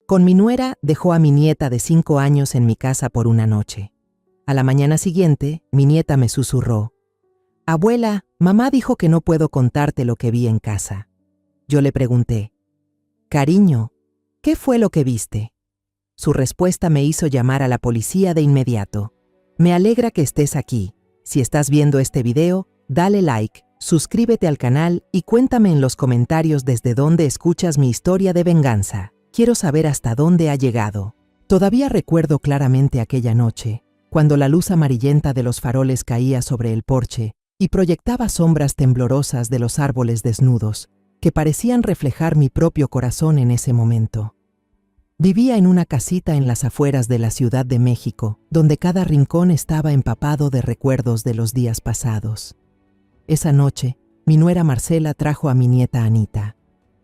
Con mi nuera dejó a mi nieta de 5 años en mi casa por una noche. A la mañana siguiente, mi nieta me susurró: «Abuela, mamá dijo que no puedo contarte lo que vi en casa». Yo le pregunté: «Cariño, ¿qué fue lo que viste?». Su respuesta me hizo llamar a la policía de inmediato. Me alegra que estés aquí. Si estás viendo este video, dale like, suscríbete al canal y cuéntame en los comentarios desde dónde escuchas mi historia de venganza. Quiero saber hasta dónde ha llegado. Todavía recuerdo claramente aquella noche, cuando la luz amarillenta de los faroles caía sobre el porche y proyectaba sombras temblorosas de los árboles desnudos, que parecían reflejar mi propio corazón en ese momento. Vivía en una casita en las afueras de la Ciudad de México, donde cada rincón estaba empapado de recuerdos de los días pasados. Esa noche, mi nuera Marcela trajo a mi nieta Anita.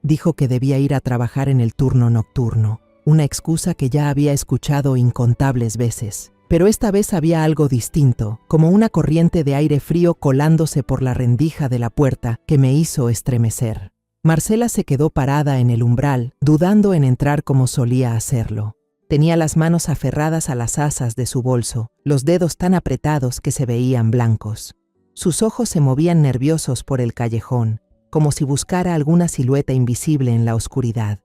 Dijo que debía ir a trabajar en el turno nocturno, una excusa que ya había escuchado incontables veces. Pero esta vez había algo distinto, como una corriente de aire frío colándose por la rendija de la puerta que me hizo estremecer. Marcela se quedó parada en el umbral, dudando en entrar como solía hacerlo. Tenía las manos aferradas a las asas de su bolso, los dedos tan apretados que se veían blancos. Sus ojos se movían nerviosos por el callejón, como si buscara alguna silueta invisible en la oscuridad.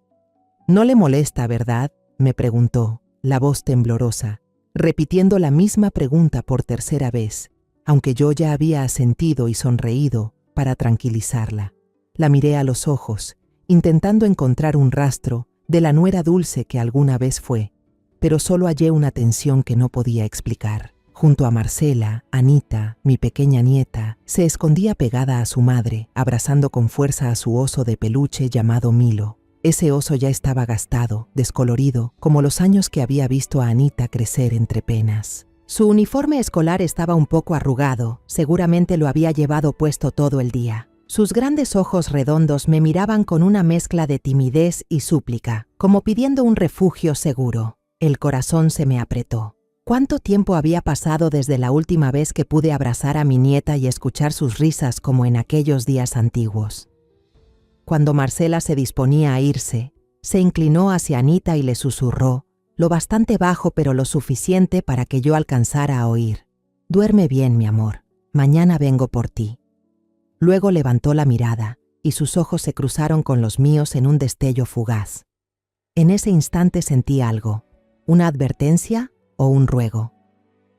«¿No le molesta, verdad?», me preguntó, la voz temblorosa, repitiendo la misma pregunta por tercera vez, aunque yo ya había asentido y sonreído para tranquilizarla. La miré a los ojos, intentando encontrar un rastro de la nuera dulce que alguna vez fue, pero solo hallé una tensión que no podía explicar. Junto a Marcela, Anita, mi pequeña nieta, se escondía pegada a su madre, abrazando con fuerza a su oso de peluche llamado Milo. Ese oso ya estaba gastado, descolorido, como los años que había visto a Anita crecer entre penas. Su uniforme escolar estaba un poco arrugado, seguramente lo había llevado puesto todo el día. Sus grandes ojos redondos me miraban con una mezcla de timidez y súplica, como pidiendo un refugio seguro. El corazón se me apretó. ¿Cuánto tiempo había pasado desde la última vez que pude abrazar a mi nieta y escuchar sus risas como en aquellos días antiguos? Cuando Marcela se disponía a irse, se inclinó hacia Anita y le susurró, lo bastante bajo pero lo suficiente para que yo alcanzara a oír: «Duerme bien, mi amor, mañana vengo por ti». Luego levantó la mirada y sus ojos se cruzaron con los míos en un destello fugaz. En ese instante sentí algo, una advertencia o un ruego.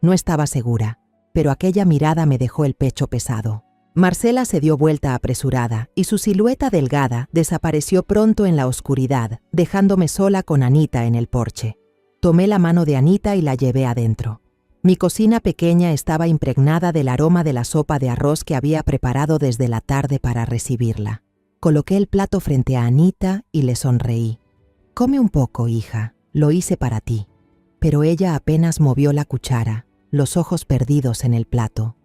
No estaba segura, pero aquella mirada me dejó el pecho pesado. Marcela se dio vuelta apresurada y su silueta delgada desapareció pronto en la oscuridad, dejándome sola con Anita en el porche. Tomé la mano de Anita y la llevé adentro. Mi cocina pequeña estaba impregnada del aroma de la sopa de arroz que había preparado desde la tarde para recibirla. Coloqué el plato frente a Anita y le sonreí. «Come un poco, hija, lo hice para ti». Pero ella apenas movió la cuchara, los ojos perdidos en el plato.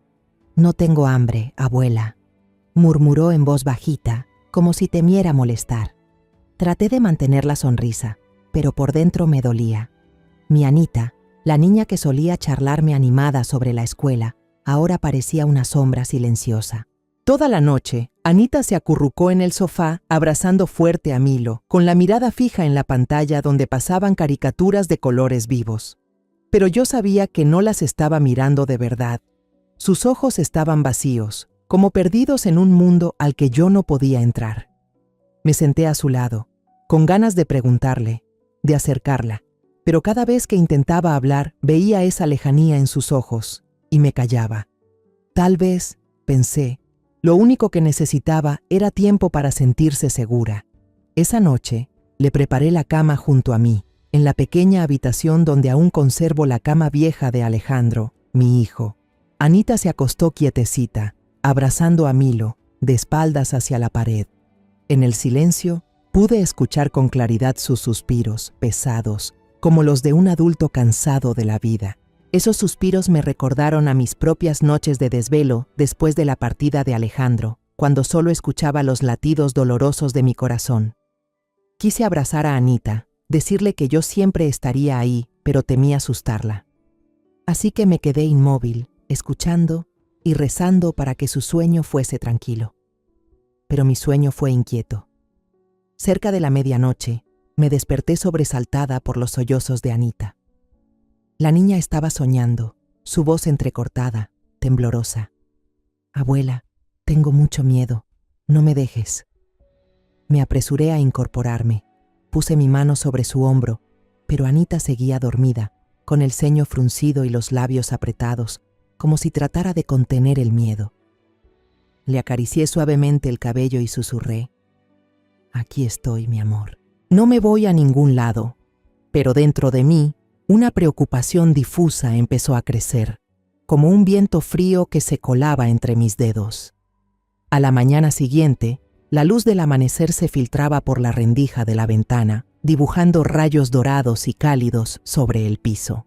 «No tengo hambre, abuela», murmuró en voz bajita, como si temiera molestar. Traté de mantener la sonrisa, pero por dentro me dolía. Mi Anita, la niña que solía charlarme animada sobre la escuela, ahora parecía una sombra silenciosa. Toda la noche, Anita se acurrucó en el sofá, abrazando fuerte a Milo, con la mirada fija en la pantalla donde pasaban caricaturas de colores vivos. Pero yo sabía que no las estaba mirando de verdad. Sus ojos estaban vacíos, como perdidos en un mundo al que yo no podía entrar. Me senté a su lado, con ganas de preguntarle, de acercarla, pero cada vez que intentaba hablar veía esa lejanía en sus ojos y me callaba. Tal vez, pensé, lo único que necesitaba era tiempo para sentirse segura. Esa noche le preparé la cama junto a mí, en la pequeña habitación donde aún conservo la cama vieja de Alejandro, mi hijo. Anita se acostó quietecita, abrazando a Milo, de espaldas hacia la pared. En el silencio, pude escuchar con claridad sus suspiros, pesados, como los de un adulto cansado de la vida. Esos suspiros me recordaron a mis propias noches de desvelo después de la partida de Alejandro, cuando solo escuchaba los latidos dolorosos de mi corazón. Quise abrazar a Anita, decirle que yo siempre estaría ahí, pero temí asustarla. Así que me quedé inmóvil, escuchando y rezando para que su sueño fuese tranquilo. Pero mi sueño fue inquieto. Cerca de la medianoche, Me desperté sobresaltada por los sollozos de Anita. La niña estaba soñando, su voz entrecortada, temblorosa. Abuela, tengo mucho miedo, no me dejes. Me apresuré a incorporarme. Puse mi mano sobre su hombro, pero Anita seguía dormida, con el ceño fruncido y los labios apretados, como si tratara de contener el miedo. Le acaricié suavemente el cabello y susurré: «Aquí estoy, mi amor. No me voy a ningún lado». Pero dentro de mí, una preocupación difusa empezó a crecer, como un viento frío que se colaba entre mis dedos. A la mañana siguiente, la luz del amanecer se filtraba por la rendija de la ventana, dibujando rayos dorados y cálidos sobre el piso.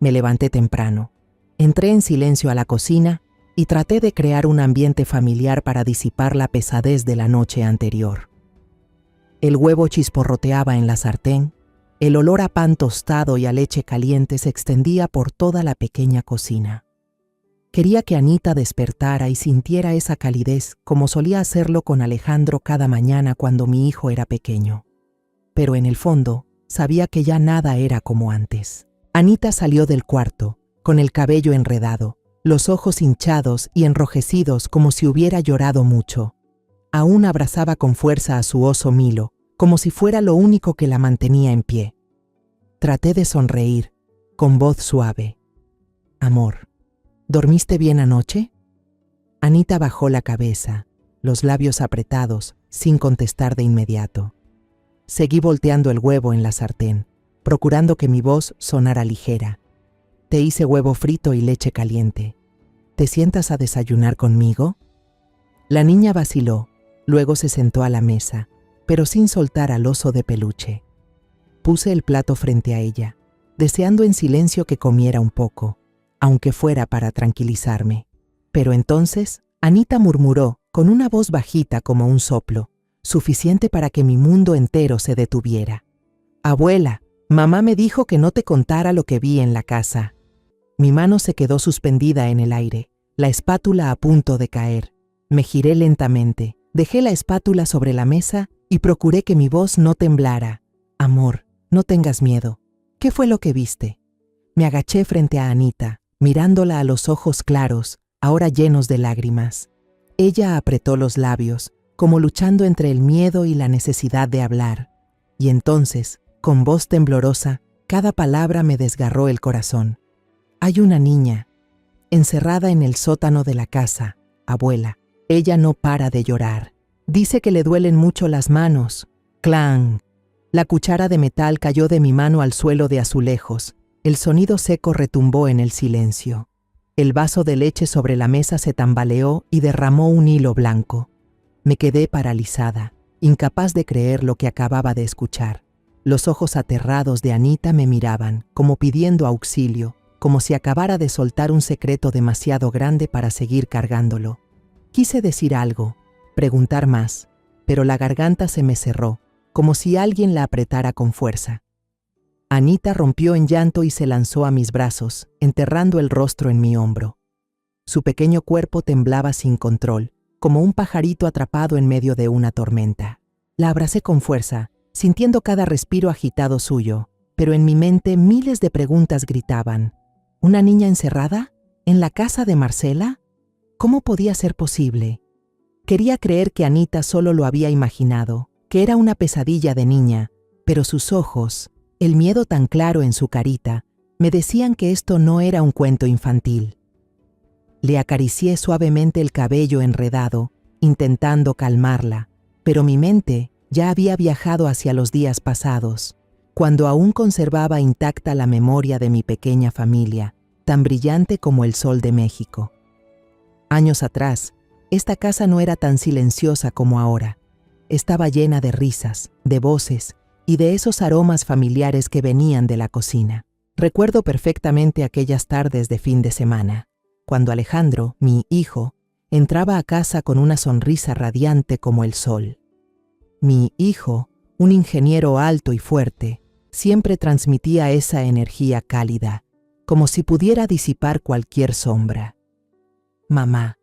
Me levanté temprano. Entré en silencio a la cocina y traté de crear un ambiente familiar para disipar la pesadez de la noche anterior. El huevo chisporroteaba en la sartén, el olor a pan tostado y a leche caliente se extendía por toda la pequeña cocina. Quería que Anita despertara y sintiera esa calidez como solía hacerlo con Alejandro cada mañana cuando mi hijo era pequeño. Pero en el fondo, sabía que ya nada era como antes. Anita salió del cuarto, con el cabello enredado, los ojos hinchados y enrojecidos como si hubiera llorado mucho. Aún abrazaba con fuerza a su oso Milo, como si fuera lo único que la mantenía en pie. Traté de sonreír, con voz suave. «Amor, ¿dormiste bien anoche?» Anita bajó la cabeza, los labios apretados, sin contestar de inmediato. Seguí volteando el huevo en la sartén, procurando que mi voz sonara ligera. «Te hice huevo frito y leche caliente. ¿Te sientas a desayunar conmigo?» La niña vaciló, luego se sentó a la mesa, pero sin soltar al oso de peluche. Puse el plato frente a ella, deseando en silencio que comiera un poco, aunque fuera para tranquilizarme. Pero entonces, Anita murmuró, con una voz bajita como un soplo, suficiente para que mi mundo entero se detuviera: «Abuela, mamá me dijo que no te contara lo que vi en la casa». Mi mano se quedó suspendida en el aire, la espátula a punto de caer. Me giré lentamente, dejé la espátula sobre la mesa y procuré que mi voz no temblara. «Amor, no tengas miedo. ¿Qué fue lo que viste?» Me agaché frente a Anita, mirándola a los ojos claros, ahora llenos de lágrimas. Ella apretó los labios, como luchando entre el miedo y la necesidad de hablar. Y entonces, con voz temblorosa, cada palabra me desgarró el corazón. «Hay una niña, encerrada en el sótano de la casa, abuela. Ella no para de llorar. Dice que le duelen mucho las manos». ¡Clang! La cuchara de metal cayó de mi mano al suelo de azulejos. El sonido seco retumbó en el silencio. El vaso de leche sobre la mesa se tambaleó y derramó un hilo blanco. Me quedé paralizada, incapaz de creer lo que acababa de escuchar. Los ojos aterrados de Anita me miraban, como pidiendo auxilio, como si acabara de soltar un secreto demasiado grande para seguir cargándolo. Quise decir algo, preguntar más, pero la garganta se me cerró, como si alguien la apretara con fuerza. Anita rompió en llanto y se lanzó a mis brazos, enterrando el rostro en mi hombro. Su pequeño cuerpo temblaba sin control, como un pajarito atrapado en medio de una tormenta. La abracé con fuerza, sintiendo cada respiro agitado suyo, pero en mi mente miles de preguntas gritaban. ¿Una niña encerrada? ¿En la casa de Marcela? ¿Cómo podía ser posible? Quería creer que Anita solo lo había imaginado, que era una pesadilla de niña, pero sus ojos, el miedo tan claro en su carita, me decían que esto no era un cuento infantil. Le acaricié suavemente el cabello enredado, intentando calmarla, pero mi mente ya había viajado hacia los días pasados, cuando aún conservaba intacta la memoria de mi pequeña familia, tan brillante como el sol de México. Años atrás, esta casa no era tan silenciosa como ahora. Estaba llena de risas, de voces y de esos aromas familiares que venían de la cocina. Recuerdo perfectamente aquellas tardes de fin de semana, cuando Alejandro, mi hijo, entraba a casa con una sonrisa radiante como el sol. Mi hijo, un ingeniero alto y fuerte, siempre transmitía esa energía cálida, como si pudiera disipar cualquier sombra. «Mamá,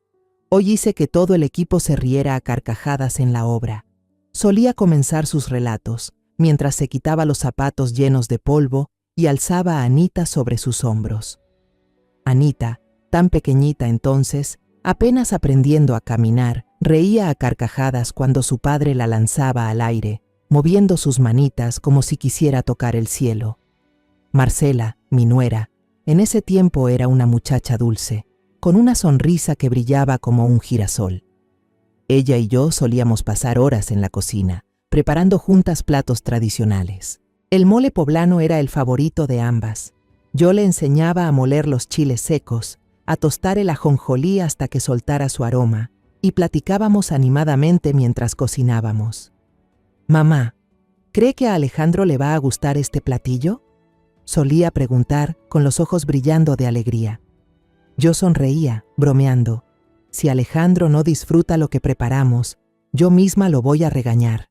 hoy hice que todo el equipo se riera a carcajadas en la obra». Solía comenzar sus relatos, mientras se quitaba los zapatos llenos de polvo y alzaba a Anita sobre sus hombros. Anita, tan pequeñita entonces, apenas aprendiendo a caminar, reía a carcajadas cuando su padre la lanzaba al aire, moviendo sus manitas como si quisiera tocar el cielo. Marcela, mi nuera, en ese tiempo era una muchacha dulce, con una sonrisa que brillaba como un girasol. Ella y yo solíamos pasar horas en la cocina, preparando juntas platos tradicionales. El mole poblano era el favorito de ambas. Yo le enseñaba a moler los chiles secos, a tostar el ajonjolí hasta que soltara su aroma, y platicábamos animadamente mientras cocinábamos. «Mamá, ¿cree que a Alejandro le va a gustar este platillo?», solía preguntar con los ojos brillando de alegría. Yo sonreía, bromeando. Si Alejandro no disfruta lo que preparamos, yo misma lo voy a regañar.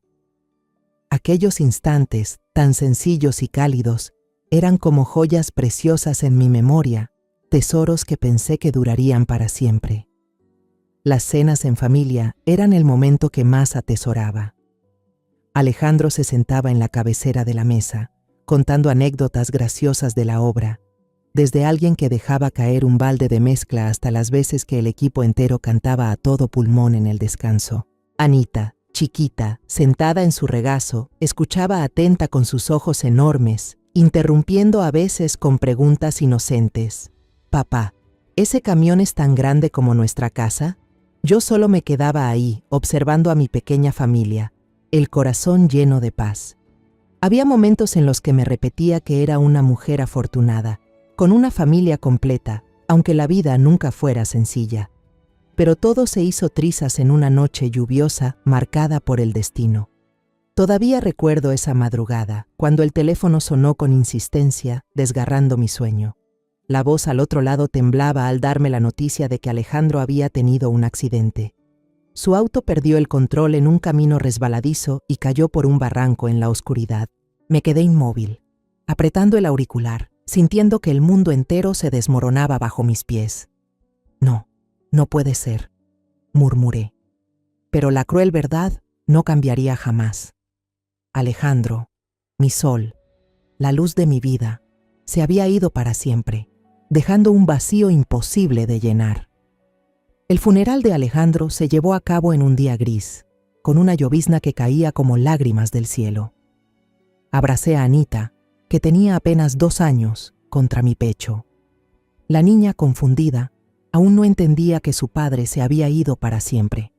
Aquellos instantes, tan sencillos y cálidos, eran como joyas preciosas en mi memoria, tesoros que pensé que durarían para siempre. Las cenas en familia eran el momento que más atesoraba. Alejandro se sentaba en la cabecera de la mesa, contando anécdotas graciosas de la obra, desde alguien que dejaba caer un balde de mezcla hasta las veces que el equipo entero cantaba a todo pulmón en el descanso. Anita, chiquita, sentada en su regazo, escuchaba atenta con sus ojos enormes, interrumpiendo a veces con preguntas inocentes. «Papá, ¿ese camión es tan grande como nuestra casa?». Yo solo me quedaba ahí, observando a mi pequeña familia, el corazón lleno de paz. Había momentos en los que me repetía que era una mujer afortunada, con una familia completa, aunque la vida nunca fuera sencilla. Pero todo se hizo trizas en una noche lluviosa marcada por el destino. Todavía recuerdo esa madrugada, cuando el teléfono sonó con insistencia, desgarrando mi sueño. La voz al otro lado temblaba al darme la noticia de que Alejandro había tenido un accidente. Su auto perdió el control en un camino resbaladizo y cayó por un barranco en la oscuridad. Me quedé inmóvil, apretando el auricular, sintiendo que el mundo entero se desmoronaba bajo mis pies. «No, no puede ser», murmuré. Pero la cruel verdad no cambiaría jamás. Alejandro, mi sol, la luz de mi vida, se había ido para siempre, dejando un vacío imposible de llenar. El funeral de Alejandro se llevó a cabo en un día gris, con una llovizna que caía como lágrimas del cielo. Abracé a Anita, que tenía apenas 2 años, contra mi pecho. La niña, confundida, aún no entendía que su padre se había ido para siempre.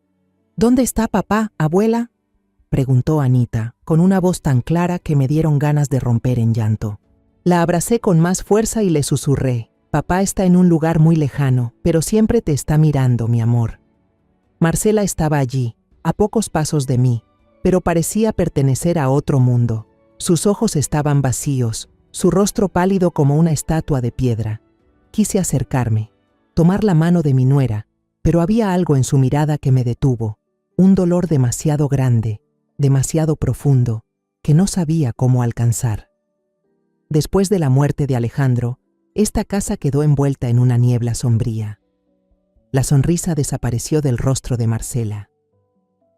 «¿Dónde está papá, abuela?», preguntó Anita, con una voz tan clara que me dieron ganas de romper en llanto. La abracé con más fuerza y le susurré: «Papá está en un lugar muy lejano, pero siempre te está mirando, mi amor». Marcela estaba allí, a pocos pasos de mí, pero parecía pertenecer a otro mundo. Sus ojos estaban vacíos, su rostro pálido como una estatua de piedra. Quise acercarme, tomar la mano de mi nuera, pero había algo en su mirada que me detuvo, un dolor demasiado grande, demasiado profundo, que no sabía cómo alcanzar. Después de la muerte de Alejandro, esta casa quedó envuelta en una niebla sombría. La sonrisa desapareció del rostro de Marcela.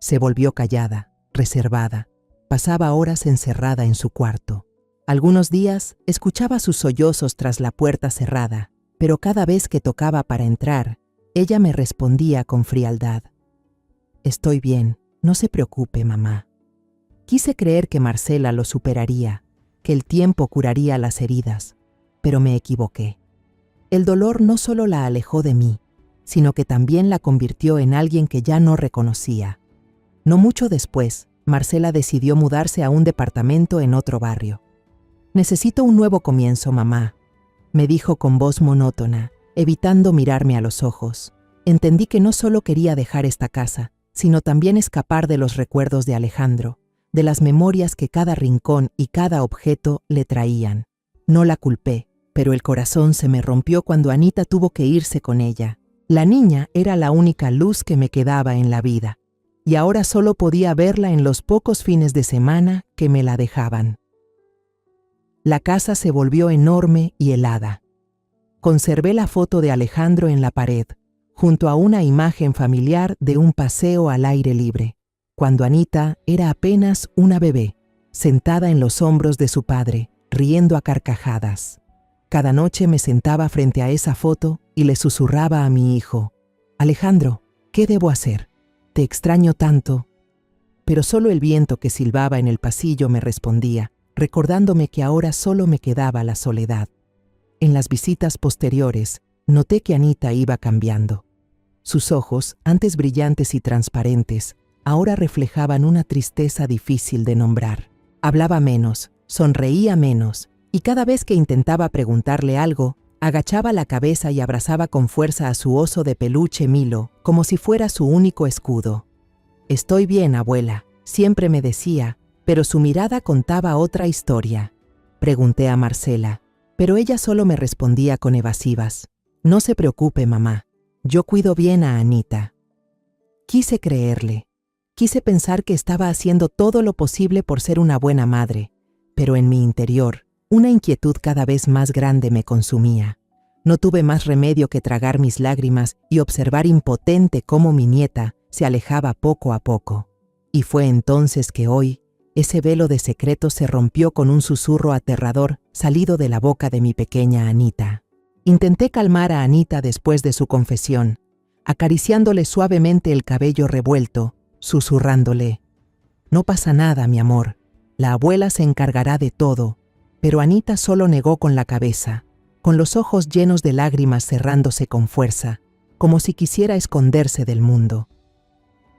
Se volvió callada, reservada. Pasaba horas encerrada en su cuarto. Algunos días escuchaba sus sollozos tras la puerta cerrada, pero cada vez que tocaba para entrar, ella me respondía con frialdad: «Estoy bien, no se preocupe, mamá». Quise creer que Marcela lo superaría, que el tiempo curaría las heridas, pero me equivoqué. El dolor no solo la alejó de mí, sino que también la convirtió en alguien que ya no reconocía. No mucho después, Marcela decidió mudarse a un departamento en otro barrio. «Necesito un nuevo comienzo, mamá», me dijo con voz monótona, evitando mirarme a los ojos. Entendí que no solo quería dejar esta casa, sino también escapar de los recuerdos de Alejandro, de las memorias que cada rincón y cada objeto le traían. No la culpé, pero el corazón se me rompió cuando Anita tuvo que irse con ella. La niña era la única luz que me quedaba en la vida, y ahora solo podía verla en los pocos fines de semana que me la dejaban. La casa se volvió enorme y helada. Conservé la foto de Alejandro en la pared, junto a una imagen familiar de un paseo al aire libre, cuando Anita era apenas una bebé, sentada en los hombros de su padre, riendo a carcajadas. Cada noche me sentaba frente a esa foto y le susurraba a mi hijo: Alejandro, ¿qué debo hacer? Te extraño tanto. Pero solo el viento que silbaba en el pasillo me respondía, recordándome que ahora solo me quedaba la soledad. En las visitas posteriores, noté que Anita iba cambiando. Sus ojos, antes brillantes y transparentes, ahora reflejaban una tristeza difícil de nombrar. Hablaba menos, sonreía menos, y cada vez que intentaba preguntarle algo, agachaba la cabeza y abrazaba con fuerza a su oso de peluche Milo, como si fuera su único escudo. «Estoy bien, abuela», siempre me decía, pero su mirada contaba otra historia. Pregunté a Marcela, pero ella solo me respondía con evasivas: «No se preocupe, mamá, yo cuido bien a Anita». Quise creerle. Quise pensar que estaba haciendo todo lo posible por ser una buena madre, pero en mi interior, una inquietud cada vez más grande me consumía. No tuve más remedio que tragar mis lágrimas y observar impotente cómo mi nieta se alejaba poco a poco. Y fue entonces que hoy, ese velo de secreto se rompió con un susurro aterrador salido de la boca de mi pequeña Anita. Intenté calmar a Anita después de su confesión, acariciándole suavemente el cabello revuelto, susurrándole: «No pasa nada, mi amor, la abuela se encargará de todo». Pero Anita solo negó con la cabeza, con los ojos llenos de lágrimas cerrándose con fuerza, como si quisiera esconderse del mundo.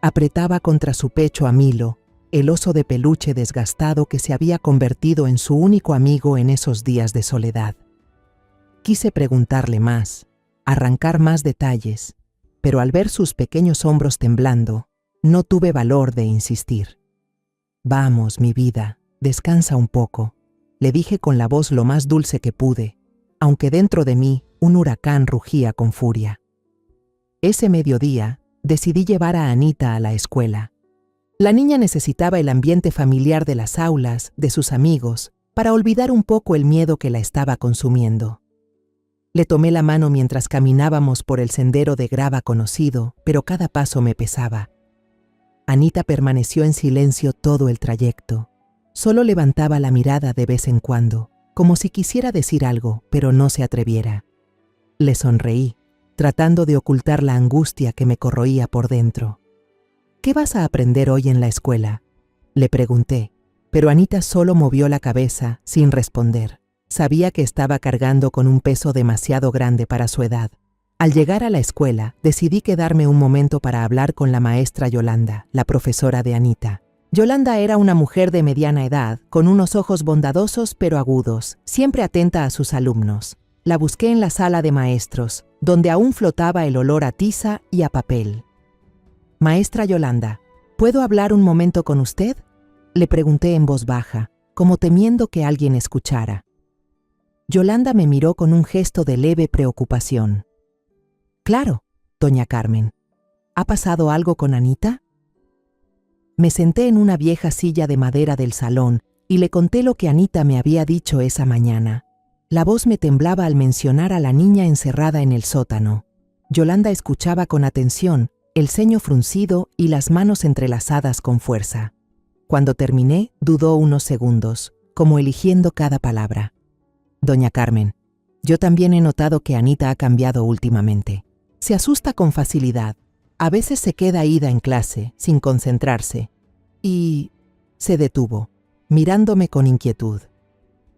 Apretaba contra su pecho a Milo, el oso de peluche desgastado que se había convertido en su único amigo en esos días de soledad. Quise preguntarle más, arrancar más detalles, pero al ver sus pequeños hombros temblando, no tuve valor de insistir. «Vamos, mi vida, descansa un poco», le dije con la voz lo más dulce que pude, aunque dentro de mí un huracán rugía con furia. Ese mediodía decidí llevar a Anita a la escuela. La niña necesitaba el ambiente familiar de las aulas, de sus amigos, para olvidar un poco el miedo que la estaba consumiendo. Le tomé la mano mientras caminábamos por el sendero de grava conocido, pero cada paso me pesaba. Anita permaneció en silencio todo el trayecto. Solo levantaba la mirada de vez en cuando, como si quisiera decir algo, pero no se atreviera. Le sonreí, tratando de ocultar la angustia que me corroía por dentro. «¿Qué vas a aprender hoy en la escuela?», le pregunté, pero Anita solo movió la cabeza sin responder. Sabía que estaba cargando con un peso demasiado grande para su edad. Al llegar a la escuela, decidí quedarme un momento para hablar con la maestra Yolanda, la profesora de Anita. Yolanda era una mujer de mediana edad, con unos ojos bondadosos pero agudos, siempre atenta a sus alumnos. La busqué en la sala de maestros, donde aún flotaba el olor a tiza y a papel. «Maestra Yolanda, ¿puedo hablar un momento con usted?», le pregunté en voz baja, como temiendo que alguien escuchara. Yolanda me miró con un gesto de leve preocupación. «Claro, doña Carmen. ¿Ha pasado algo con Anita?». Me senté en una vieja silla de madera del salón y le conté lo que Anita me había dicho esa mañana. La voz me temblaba al mencionar a la niña encerrada en el sótano. Yolanda escuchaba con atención, el ceño fruncido y las manos entrelazadas con fuerza. Cuando terminé, dudó unos segundos, como eligiendo cada palabra. «Doña Carmen, yo también he notado que Anita ha cambiado últimamente. Se asusta con facilidad. A veces se queda ida en clase, sin concentrarse». Y se detuvo, mirándome con inquietud.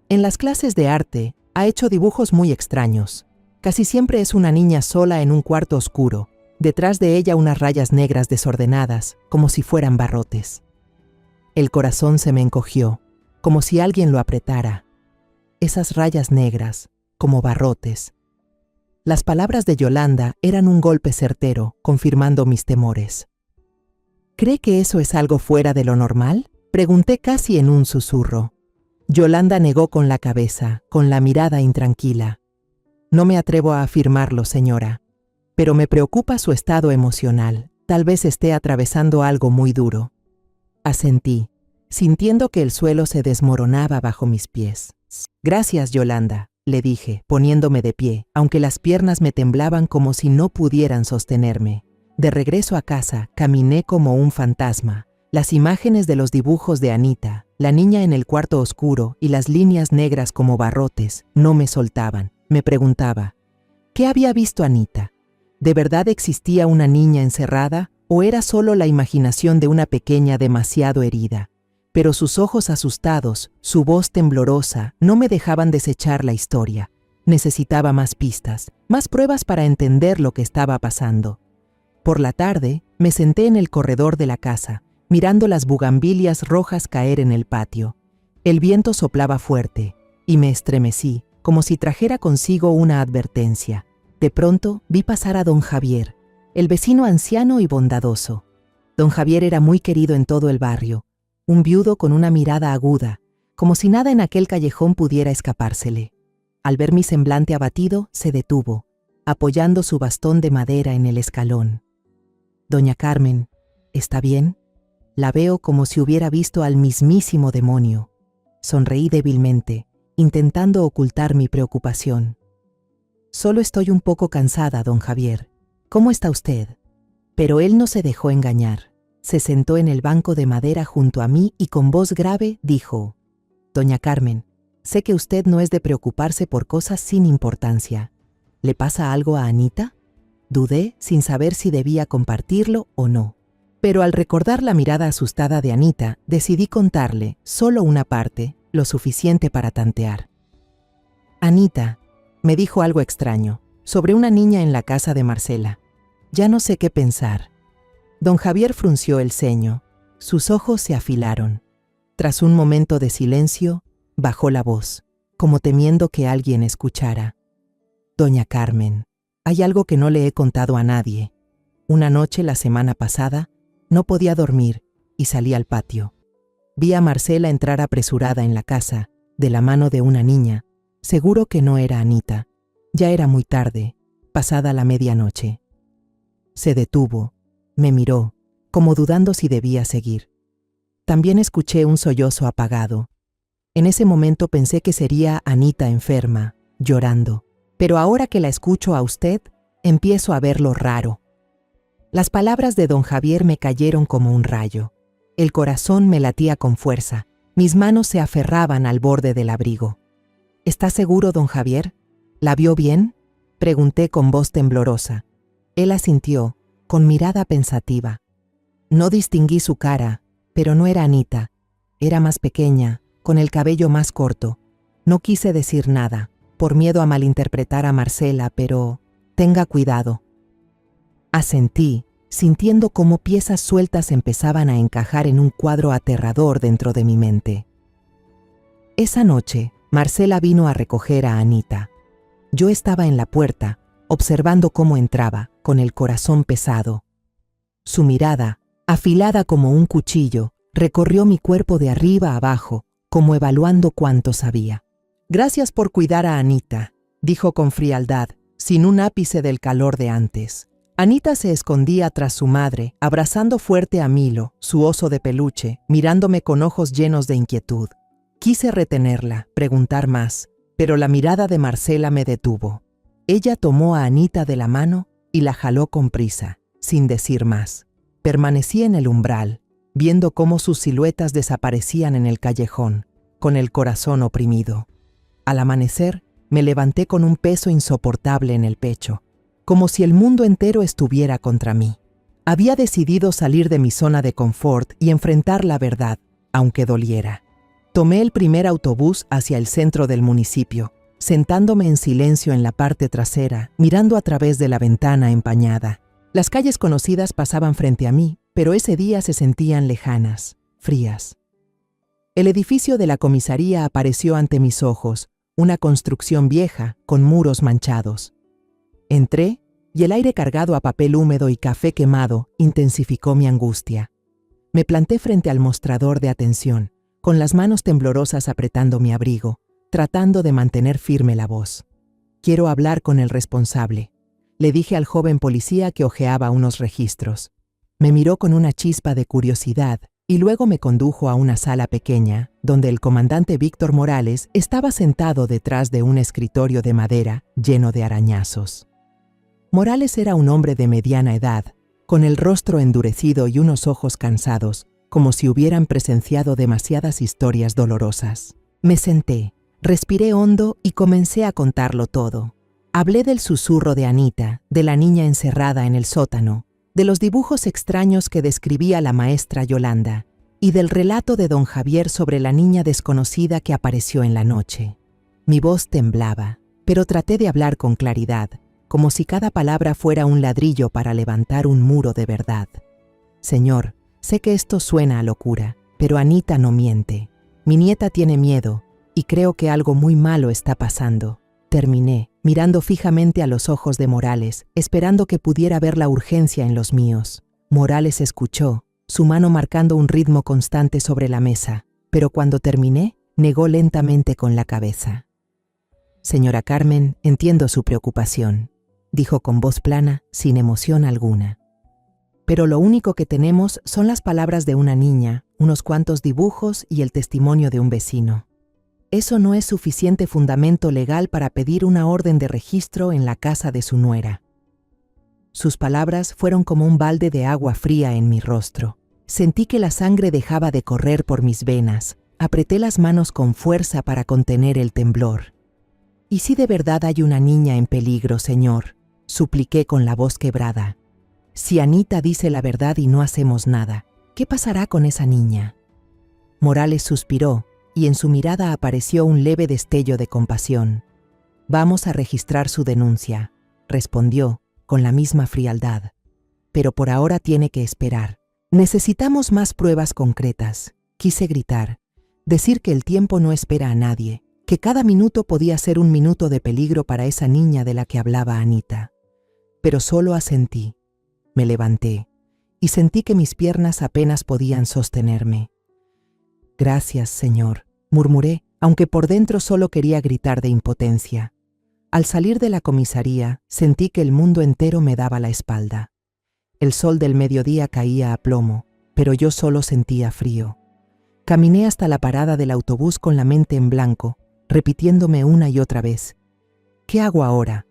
«En las clases de arte ha hecho dibujos muy extraños. Casi siempre es una niña sola en un cuarto oscuro, detrás de ella unas rayas negras desordenadas, como si fueran barrotes». El corazón se me encogió, como si alguien lo apretara. Esas rayas negras, como barrotes. Las palabras de Yolanda eran un golpe certero, confirmando mis temores. «¿Cree que eso es algo fuera de lo normal?», pregunté casi en un susurro. Yolanda negó con la cabeza, con la mirada intranquila. «No me atrevo a afirmarlo, señora, pero me preocupa su estado emocional. Tal vez esté atravesando algo muy duro». Asentí, sintiendo que el suelo se desmoronaba bajo mis pies. «Gracias, Yolanda», le dije, poniéndome de pie, aunque las piernas me temblaban como si no pudieran sostenerme. De regreso a casa, caminé como un fantasma, Las imágenes de los dibujos de Anita, la niña en el cuarto oscuro y las líneas negras como barrotes no me soltaban. Me preguntaba, ¿qué había visto Anita? ¿De verdad existía una niña encerrada o era solo la imaginación de una pequeña demasiado herida? Pero sus ojos asustados, su voz temblorosa, no me dejaban desechar la historia. Necesitaba más pistas, más pruebas para entender lo que estaba pasando. Por la tarde, me senté en el corredor de la casa, mirando las bugambilias rojas caer en el patio. El viento soplaba fuerte, y me estremecí, como si trajera consigo una advertencia. De pronto, vi pasar a don Javier, el vecino anciano y bondadoso. Don Javier era muy querido en todo el barrio, un viudo con una mirada aguda, como si nada en aquel callejón pudiera escapársele. Al ver mi semblante abatido, se detuvo, apoyando su bastón de madera en el escalón. «Doña Carmen, ¿está bien?» La veo como si hubiera visto al mismísimo demonio. Sonreí débilmente, intentando ocultar mi preocupación. «Solo estoy un poco cansada, don Javier. ¿Cómo está usted?» Pero él no se dejó engañar. Se sentó en el banco de madera junto a mí y con voz grave dijo, «Doña Carmen, sé que usted no es de preocuparse por cosas sin importancia. ¿Le pasa algo a Anita?» Dudé sin saber si debía compartirlo o no. Pero al recordar la mirada asustada de Anita, decidí contarle solo una parte, lo suficiente para tantear. «Anita», me dijo algo extraño, sobre una niña en la casa de Marcela. Ya no sé qué pensar. Don Javier frunció el ceño. Sus ojos se afilaron. Tras un momento de silencio, bajó la voz, como temiendo que alguien escuchara. «Doña Carmen, hay algo que no le he contado a nadie. Una noche la semana pasada, no podía dormir y salí al patio. Vi a Marcela entrar apresurada en la casa, de la mano de una niña. Seguro que no era Anita. Ya era muy tarde, pasada la medianoche. Se detuvo, me miró, como dudando si debía seguir. También escuché un sollozo apagado. En ese momento pensé que sería Anita enferma, llorando. Pero ahora que la escucho a usted, empiezo a verlo raro. Las palabras de don Javier me cayeron como un rayo. El corazón me latía con fuerza. Mis manos se aferraban al borde del abrigo. «¿Está seguro, don Javier? ¿La vio bien?», pregunté con voz temblorosa. Él asintió, con mirada pensativa. No distinguí su cara, pero no era Anita. Era más pequeña, con el cabello más corto. No quise decir nada, por miedo a malinterpretar a Marcela, pero tenga cuidado. Asentí, sintiendo cómo piezas sueltas empezaban a encajar en un cuadro aterrador dentro de mi mente. Esa noche, Marcela vino a recoger a Anita. Yo estaba en la puerta, observando cómo entraba, con el corazón pesado. Su mirada, afilada como un cuchillo, recorrió mi cuerpo de arriba a abajo, como evaluando cuánto sabía. «Gracias por cuidar a Anita», dijo con frialdad, sin un ápice del calor de antes. Anita se escondía tras su madre, abrazando fuerte a Milo, su oso de peluche, mirándome con ojos llenos de inquietud. Quise retenerla, preguntar más, pero la mirada de Marcela me detuvo. Ella tomó a Anita de la mano y la jaló con prisa, sin decir más. Permanecí en el umbral, viendo cómo sus siluetas desaparecían en el callejón, con el corazón oprimido. Al amanecer, me levanté con un peso insoportable en el pecho, como si el mundo entero estuviera contra mí. Había decidido salir de mi zona de confort y enfrentar la verdad, aunque doliera. Tomé el primer autobús hacia el centro del municipio, sentándome en silencio en la parte trasera, mirando a través de la ventana empañada. Las calles conocidas pasaban frente a mí, pero ese día se sentían lejanas, frías. El edificio de la comisaría apareció ante mis ojos, una construcción vieja con muros manchados. Entré y el aire cargado a papel húmedo y café quemado intensificó mi angustia. Me planté frente al mostrador de atención, con las manos temblorosas apretando mi abrigo, tratando de mantener firme la voz. «Quiero hablar con el responsable», le dije al joven policía que hojeaba unos registros. Me miró con una chispa de curiosidad y luego me condujo a una sala pequeña, donde el comandante Víctor Morales estaba sentado detrás de un escritorio de madera lleno de arañazos. Morales era un hombre de mediana edad, con el rostro endurecido y unos ojos cansados, como si hubieran presenciado demasiadas historias dolorosas. Me senté, respiré hondo y comencé a contarlo todo. Hablé del susurro de Anita, de la niña encerrada en el sótano, de los dibujos extraños que describía la maestra Yolanda y del relato de don Javier sobre la niña desconocida que apareció en la noche. Mi voz temblaba, pero traté de hablar con claridad, como si cada palabra fuera un ladrillo para levantar un muro de verdad. Señor, sé que esto suena a locura, pero Anita no miente. Mi nieta tiene miedo y creo que algo muy malo está pasando. Terminé, mirando fijamente a los ojos de Morales, esperando que pudiera ver la urgencia en los míos. Morales escuchó, su mano marcando un ritmo constante sobre la mesa, pero cuando terminé, negó lentamente con la cabeza. Señora Carmen, entiendo su preocupación, dijo con voz plana, sin emoción alguna. Pero lo único que tenemos son las palabras de una niña, unos cuantos dibujos y el testimonio de un vecino. Eso no es suficiente fundamento legal para pedir una orden de registro en la casa de su nuera. Sus palabras fueron como un balde de agua fría en mi rostro. Sentí que la sangre dejaba de correr por mis venas. Apreté las manos con fuerza para contener el temblor. ¿Y si de verdad hay una niña en peligro, señor?, supliqué con la voz quebrada. Si Anita dice la verdad y no hacemos nada, ¿qué pasará con esa niña? Morales suspiró, y en su mirada apareció un leve destello de compasión. Vamos a registrar su denuncia, respondió, con la misma frialdad. Pero por ahora tiene que esperar. Necesitamos más pruebas concretas. Quise gritar, decir que el tiempo no espera a nadie, que cada minuto podía ser un minuto de peligro para esa niña de la que hablaba Anita. Pero solo asentí. Me levanté, y sentí que mis piernas apenas podían sostenerme. Gracias, señor, murmuré, aunque por dentro solo quería gritar de impotencia. Al salir de la comisaría, sentí que el mundo entero me daba la espalda. El sol del mediodía caía a plomo, pero yo solo sentía frío. Caminé hasta la parada del autobús con la mente en blanco, repitiéndome una y otra vez: ¿qué hago ahora?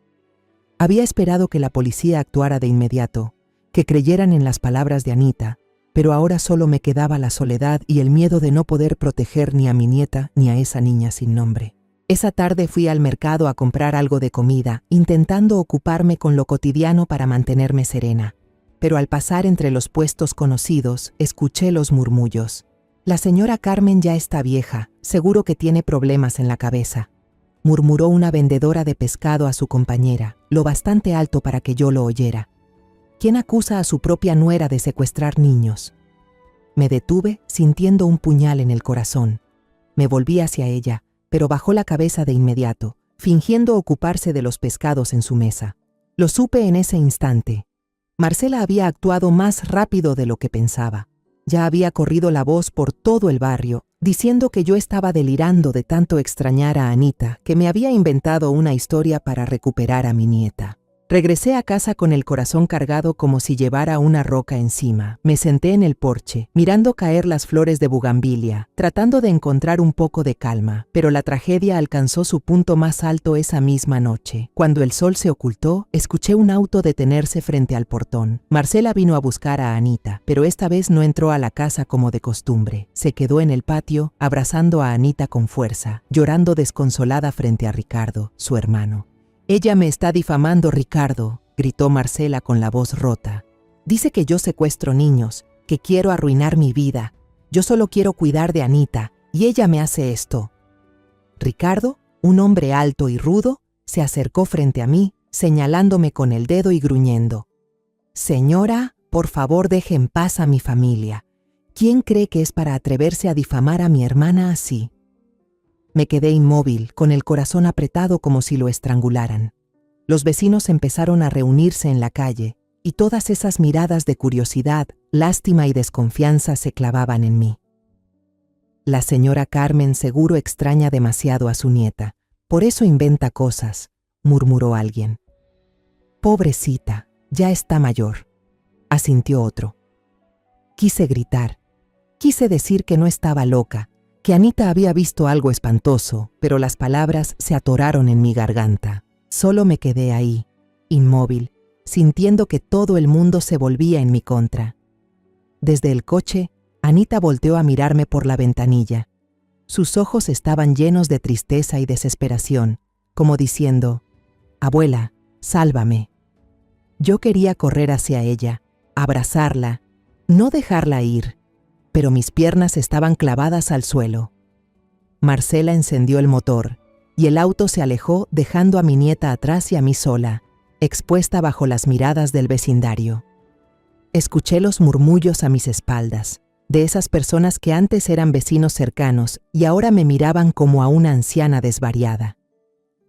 Había esperado que la policía actuara de inmediato, que creyeran en las palabras de Anita, pero ahora solo me quedaba la soledad y el miedo de no poder proteger ni a mi nieta ni a esa niña sin nombre. Esa tarde fui al mercado a comprar algo de comida, intentando ocuparme con lo cotidiano para mantenerme serena. Pero al pasar entre los puestos conocidos, escuché los murmullos. La señora Carmen ya está vieja, seguro que tiene problemas en la cabeza, murmuró una vendedora de pescado a su compañera, lo bastante alto para que yo lo oyera. ¿Quién acusa a su propia nuera de secuestrar niños? Me detuve, sintiendo un puñal en el corazón. Me volví hacia ella, pero bajó la cabeza de inmediato, fingiendo ocuparse de los pescados en su mesa. Lo supe en ese instante. Marcela había actuado más rápido de lo que pensaba. Ya había corrido la voz por todo el barrio, diciendo que yo estaba delirando de tanto extrañar a Anita, que me había inventado una historia para recuperar a mi nieta. Regresé a casa con el corazón cargado como si llevara una roca encima. Me senté en el porche, mirando caer las flores de bugambilia, tratando de encontrar un poco de calma, pero la tragedia alcanzó su punto más alto esa misma noche. Cuando el sol se ocultó, escuché un auto detenerse frente al portón. Marcela vino a buscar a Anita, pero esta vez no entró a la casa como de costumbre. Se quedó en el patio, abrazando a Anita con fuerza, llorando desconsolada frente a Ricardo, su hermano. «Ella me está difamando, Ricardo», gritó Marcela con la voz rota. «Dice que yo secuestro niños, que quiero arruinar mi vida. Yo solo quiero cuidar de Anita, y ella me hace esto». Ricardo, un hombre alto y rudo, se acercó frente a mí, señalándome con el dedo y gruñendo. «Señora, por favor deje en paz a mi familia. ¿Quién cree que es para atreverse a difamar a mi hermana así?» Me quedé inmóvil, con el corazón apretado como si lo estrangularan. Los vecinos empezaron a reunirse en la calle, y todas esas miradas de curiosidad, lástima y desconfianza se clavaban en mí. La señora Carmen seguro extraña demasiado a su nieta, por eso inventa cosas, murmuró alguien. Pobrecita, ya está mayor, asintió otro. Quise gritar, quise decir que no estaba loca, que Anita había visto algo espantoso, pero las palabras se atoraron en mi garganta. Solo me quedé ahí, inmóvil, sintiendo que todo el mundo se volvía en mi contra. Desde el coche, Anita volteó a mirarme por la ventanilla. Sus ojos estaban llenos de tristeza y desesperación, como diciendo, «Abuela, sálvame». Yo quería correr hacia ella, abrazarla, no dejarla ir, pero mis piernas estaban clavadas al suelo. Marcela encendió el motor y el auto se alejó dejando a mi nieta atrás y a mí sola, expuesta bajo las miradas del vecindario. Escuché los murmullos a mis espaldas, de esas personas que antes eran vecinos cercanos y ahora me miraban como a una anciana desvariada.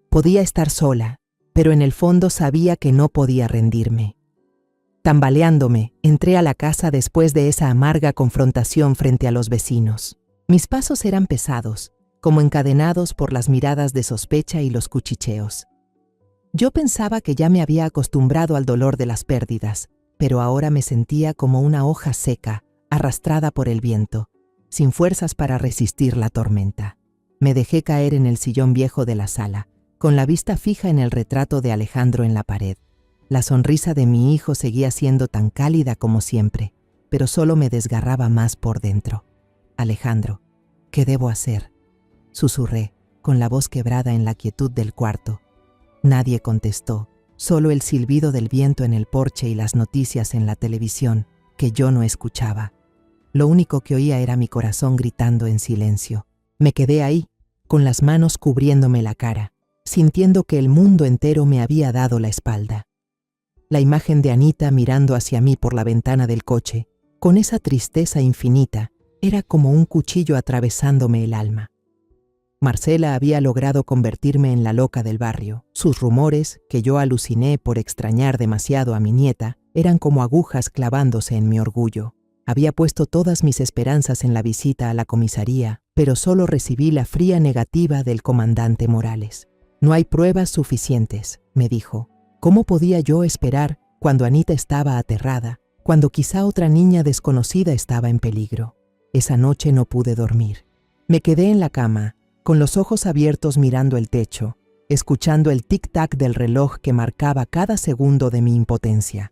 Podía estar sola, pero en el fondo sabía que no podía rendirme. Tambaleándome, entré a la casa después de esa amarga confrontación frente a los vecinos. Mis pasos eran pesados, como encadenados por las miradas de sospecha y los cuchicheos. Yo pensaba que ya me había acostumbrado al dolor de las pérdidas, pero ahora me sentía como una hoja seca, arrastrada por el viento, sin fuerzas para resistir la tormenta. Me dejé caer en el sillón viejo de la sala, con la vista fija en el retrato de Alejandro en la pared. La sonrisa de mi hijo seguía siendo tan cálida como siempre, pero solo me desgarraba más por dentro. «Alejandro, ¿qué debo hacer?», susurré, con la voz quebrada en la quietud del cuarto. Nadie contestó, solo el silbido del viento en el porche y las noticias en la televisión, que yo no escuchaba. Lo único que oía era mi corazón gritando en silencio. Me quedé ahí, con las manos cubriéndome la cara, sintiendo que el mundo entero me había dado la espalda. La imagen de Anita mirando hacia mí por la ventana del coche, con esa tristeza infinita, era como un cuchillo atravesándome el alma. Marcela había logrado convertirme en la loca del barrio. Sus rumores, que yo aluciné por extrañar demasiado a mi nieta, eran como agujas clavándose en mi orgullo. Había puesto todas mis esperanzas en la visita a la comisaría, pero solo recibí la fría negativa del comandante Morales. «No hay pruebas suficientes», me dijo. ¿Cómo podía yo esperar cuando Anita estaba aterrada, cuando quizá otra niña desconocida estaba en peligro? Esa noche no pude dormir. Me quedé en la cama, con los ojos abiertos mirando el techo, escuchando el tic-tac del reloj que marcaba cada segundo de mi impotencia.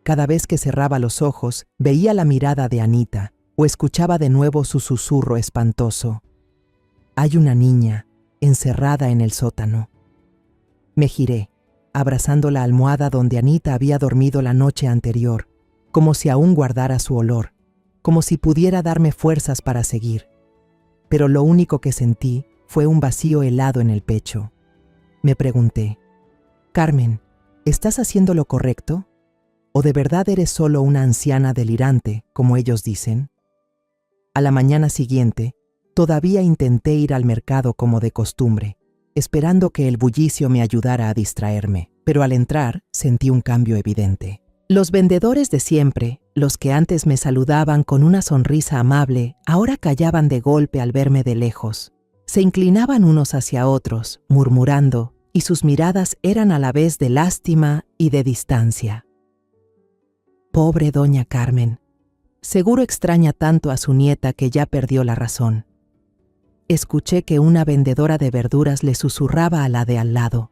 Cada vez que cerraba los ojos, veía la mirada de Anita o escuchaba de nuevo su susurro espantoso. «Hay una niña encerrada en el sótano». Me giré, abrazando la almohada donde Anita había dormido la noche anterior, como si aún guardara su olor, como si pudiera darme fuerzas para seguir. Pero lo único que sentí fue un vacío helado en el pecho. Me pregunté, «Carmen, ¿estás haciendo lo correcto? ¿O de verdad eres solo una anciana delirante, como ellos dicen?». A la mañana siguiente, todavía intenté ir al mercado como de costumbre, esperando que el bullicio me ayudara a distraerme, pero al entrar sentí un cambio evidente. Los vendedores de siempre, los que antes me saludaban con una sonrisa amable, ahora callaban de golpe al verme de lejos. Se inclinaban unos hacia otros, murmurando, y sus miradas eran a la vez de lástima y de distancia. Pobre doña Carmen. Seguro extraña tanto a su nieta que ya perdió la razón. Escuché que una vendedora de verduras le susurraba a la de al lado.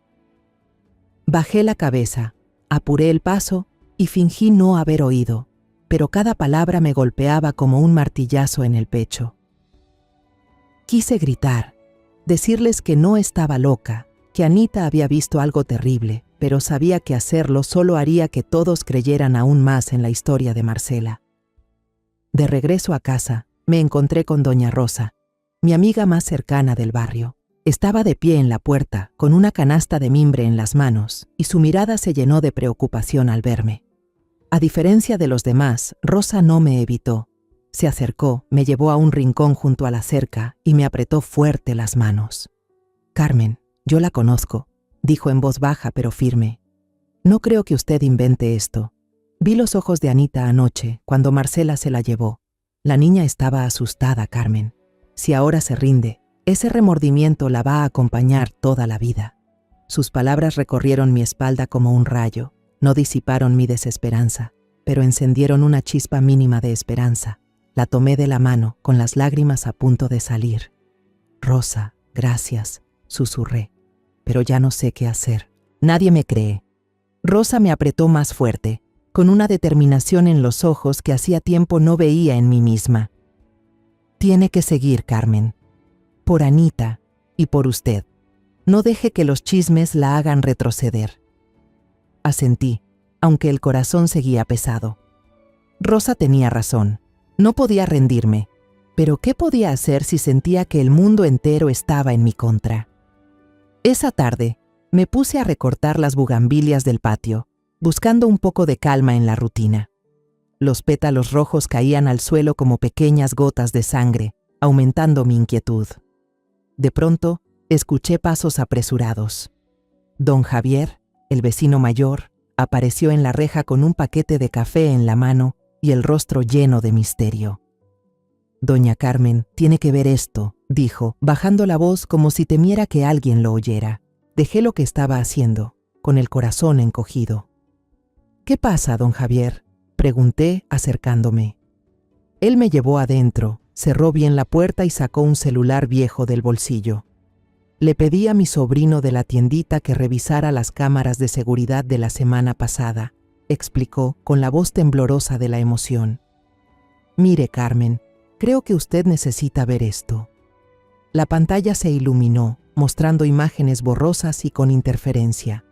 Bajé la cabeza, apuré el paso y fingí no haber oído, pero cada palabra me golpeaba como un martillazo en el pecho. Quise gritar, decirles que no estaba loca, que Anita había visto algo terrible, pero sabía que hacerlo solo haría que todos creyeran aún más en la historia de Marcela. De regreso a casa, me encontré con doña Rosa, mi amiga más cercana del barrio. Estaba de pie en la puerta, con una canasta de mimbre en las manos, y su mirada se llenó de preocupación al verme. A diferencia de los demás, Rosa no me evitó. Se acercó, me llevó a un rincón junto a la cerca y me apretó fuerte las manos. «Carmen, yo la conozco», dijo en voz baja pero firme. «No creo que usted invente esto. Vi los ojos de Anita anoche, cuando Marcela se la llevó. La niña estaba asustada, Carmen. Si ahora se rinde, ese remordimiento la va a acompañar toda la vida». Sus palabras recorrieron mi espalda como un rayo. No disiparon mi desesperanza, pero encendieron una chispa mínima de esperanza. La tomé de la mano, con las lágrimas a punto de salir. «Rosa, gracias», susurré, «pero ya no sé qué hacer. Nadie me cree». Rosa me apretó más fuerte. con una determinación en los ojos que hacía tiempo no veía en mí misma. Tiene que seguir, Carmen. Por Anita y por usted. No deje que los chismes la hagan retroceder. Asentí, aunque el corazón seguía pesado. Rosa tenía razón. No podía rendirme. Pero ¿qué podía hacer si sentía que el mundo entero estaba en mi contra? Esa tarde, me puse a recortar las bugambilias del patio, buscando un poco de calma en la rutina. Los pétalos rojos caían al suelo como pequeñas gotas de sangre, aumentando mi inquietud. De pronto, escuché pasos apresurados. Don Javier, el vecino mayor, apareció en la reja con un paquete de café en la mano y el rostro lleno de misterio. «Doña Carmen, tiene que ver esto», dijo, bajando la voz como si temiera que alguien lo oyera. Dejé lo que estaba haciendo, con el corazón encogido. «¿Qué pasa, don Javier?», pregunté, acercándome. Él me llevó adentro, cerró bien la puerta y sacó un celular viejo del bolsillo. Le pedí a mi sobrino de la tiendita que revisara las cámaras de seguridad de la semana pasada, explicó con la voz temblorosa de la emoción. «Mire, Carmen, creo que usted necesita ver esto». La pantalla se iluminó, mostrando imágenes borrosas y con interferencia.